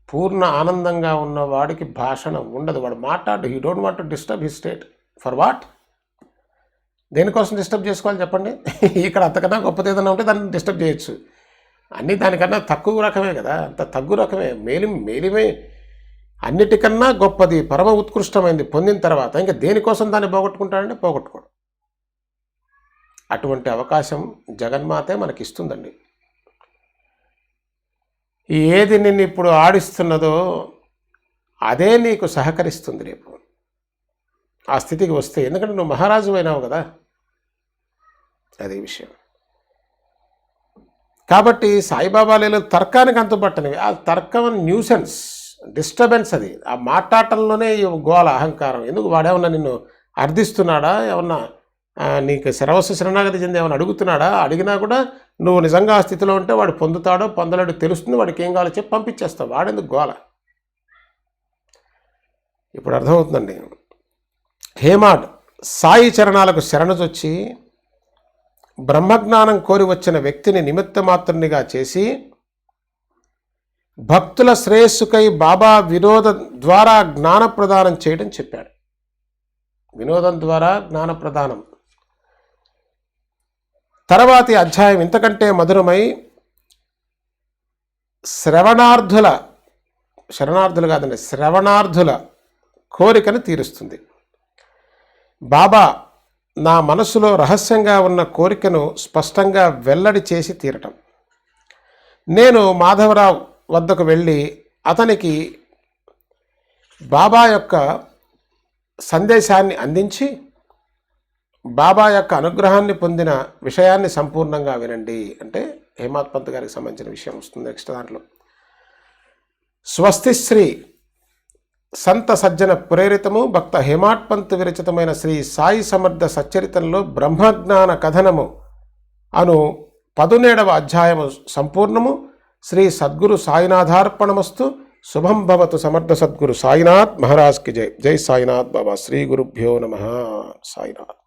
పూర్ణ ఆనందంగా ఉన్న వాడికి భాషణ ఉండదు. వాడు మాట్లాడు. He don't want to disturb his state. For what? దేనికోసం డిస్టర్బ్ చేసుకోవాలి చెప్పండి? ఇక్కడ అంతకన్నా గొప్పది ఏదైనా ఉంటే దాన్ని డిస్టర్బ్ చేయొచ్చు. అన్నీ దానికన్నా తక్కువ రకమే కదా, అంత తగ్గు రకమే. మేలిమే అన్నిటికన్నా గొప్పది, పరమ ఉత్కృష్టమైంది పొందిన తర్వాత ఇంకా దేనికోసం దాన్ని పోగొట్టుకుంటాడంటే పోగొట్టుకోడు. అటువంటి అవకాశం జగన్మాతే మనకిస్తుందండి. ఏది నిన్ను ఇప్పుడు ఆడిస్తున్నదో అదే నీకు సహకరిస్తుంది రేపు ఆ స్థితికి వస్తే. ఎందుకంటే నువ్వు మహారాజు అయినావు కదా, అదే విషయం. కాబట్టి సాయిబాబా లీలలు తర్కానికి అంతుపట్టనివి. ఆ తర్కం న్యూసెన్స్, డిస్టర్బెన్స్. అది ఆ మాట్లాడటంలోనే గోల, అహంకారం. ఎందుకు? వాడేమన్నా నిన్ను అర్థిస్తున్నాడా? ఏమన్నా నీకు శరవస్సు శరణాగతి చెంది ఏమైనా అడుగుతున్నాడా? అడిగినా కూడా నువ్వు నిజంగా ఆ స్థితిలో ఉంటే వాడు పొందుతాడో పొందలేడో తెలుస్తుంది. వాడికి ఏం కావాలో చెప్పి పంపించేస్తావు. వాడెందుకు గోల? ఇప్పుడు అర్థమవుతుందండి. హేమాడ్ సాయి చరణాలకు శరణొచ్చి బ్రహ్మజ్ఞానం కోరి వచ్చిన వ్యక్తిని నిమిత్త మాత్రునిగా చేసి భక్తుల శ్రేయస్సుకై బాబా వినోదం ద్వారా జ్ఞాన ప్రదానం చేయడం చెప్పాడు. వినోదం ద్వారా జ్ఞాన ప్రదానం. తర్వాతి అధ్యాయం ఇంతకంటే మధురమై శ్రవణార్థుల కోరికను తీరుస్తుంది. బాబా నా మనసులో రహస్యంగా ఉన్న కోరికను స్పష్టంగా వెల్లడి చేసి తీరటం. నేను మాధవరావు వద్దకు వెళ్ళి అతనికి బాబా యొక్క సందేశాన్ని అందించి బాబా యొక్క అనుగ్రహాన్ని పొందిన విషయాన్ని సంపూర్ణంగా వినండి అంటే హేమాడ్ పంత్ గారికి సంబంధించిన విషయం వస్తుంది నెక్స్ట్ దాంట్లో. స్వస్తి శ్రీ సంత సజ్జన ప్రేరితము భక్త హేమాడ్ పంత్ విరచితమైన శ్రీ సాయి సమర్థ సచ్చరితంలో బ్రహ్మజ్ఞాన కథనము అను 17వ అధ్యాయము సంపూర్ణము. శ్రీ సద్గురు సాయినాథార్పణమస్తు. శుభం భవతు. సమర్థ సద్గురు సాయినాథ్ మహారాజ్ కి జై. జై సాయినాథ్ బాబా. శ్రీ గురుభ్యో నమః. సాయినాథ్.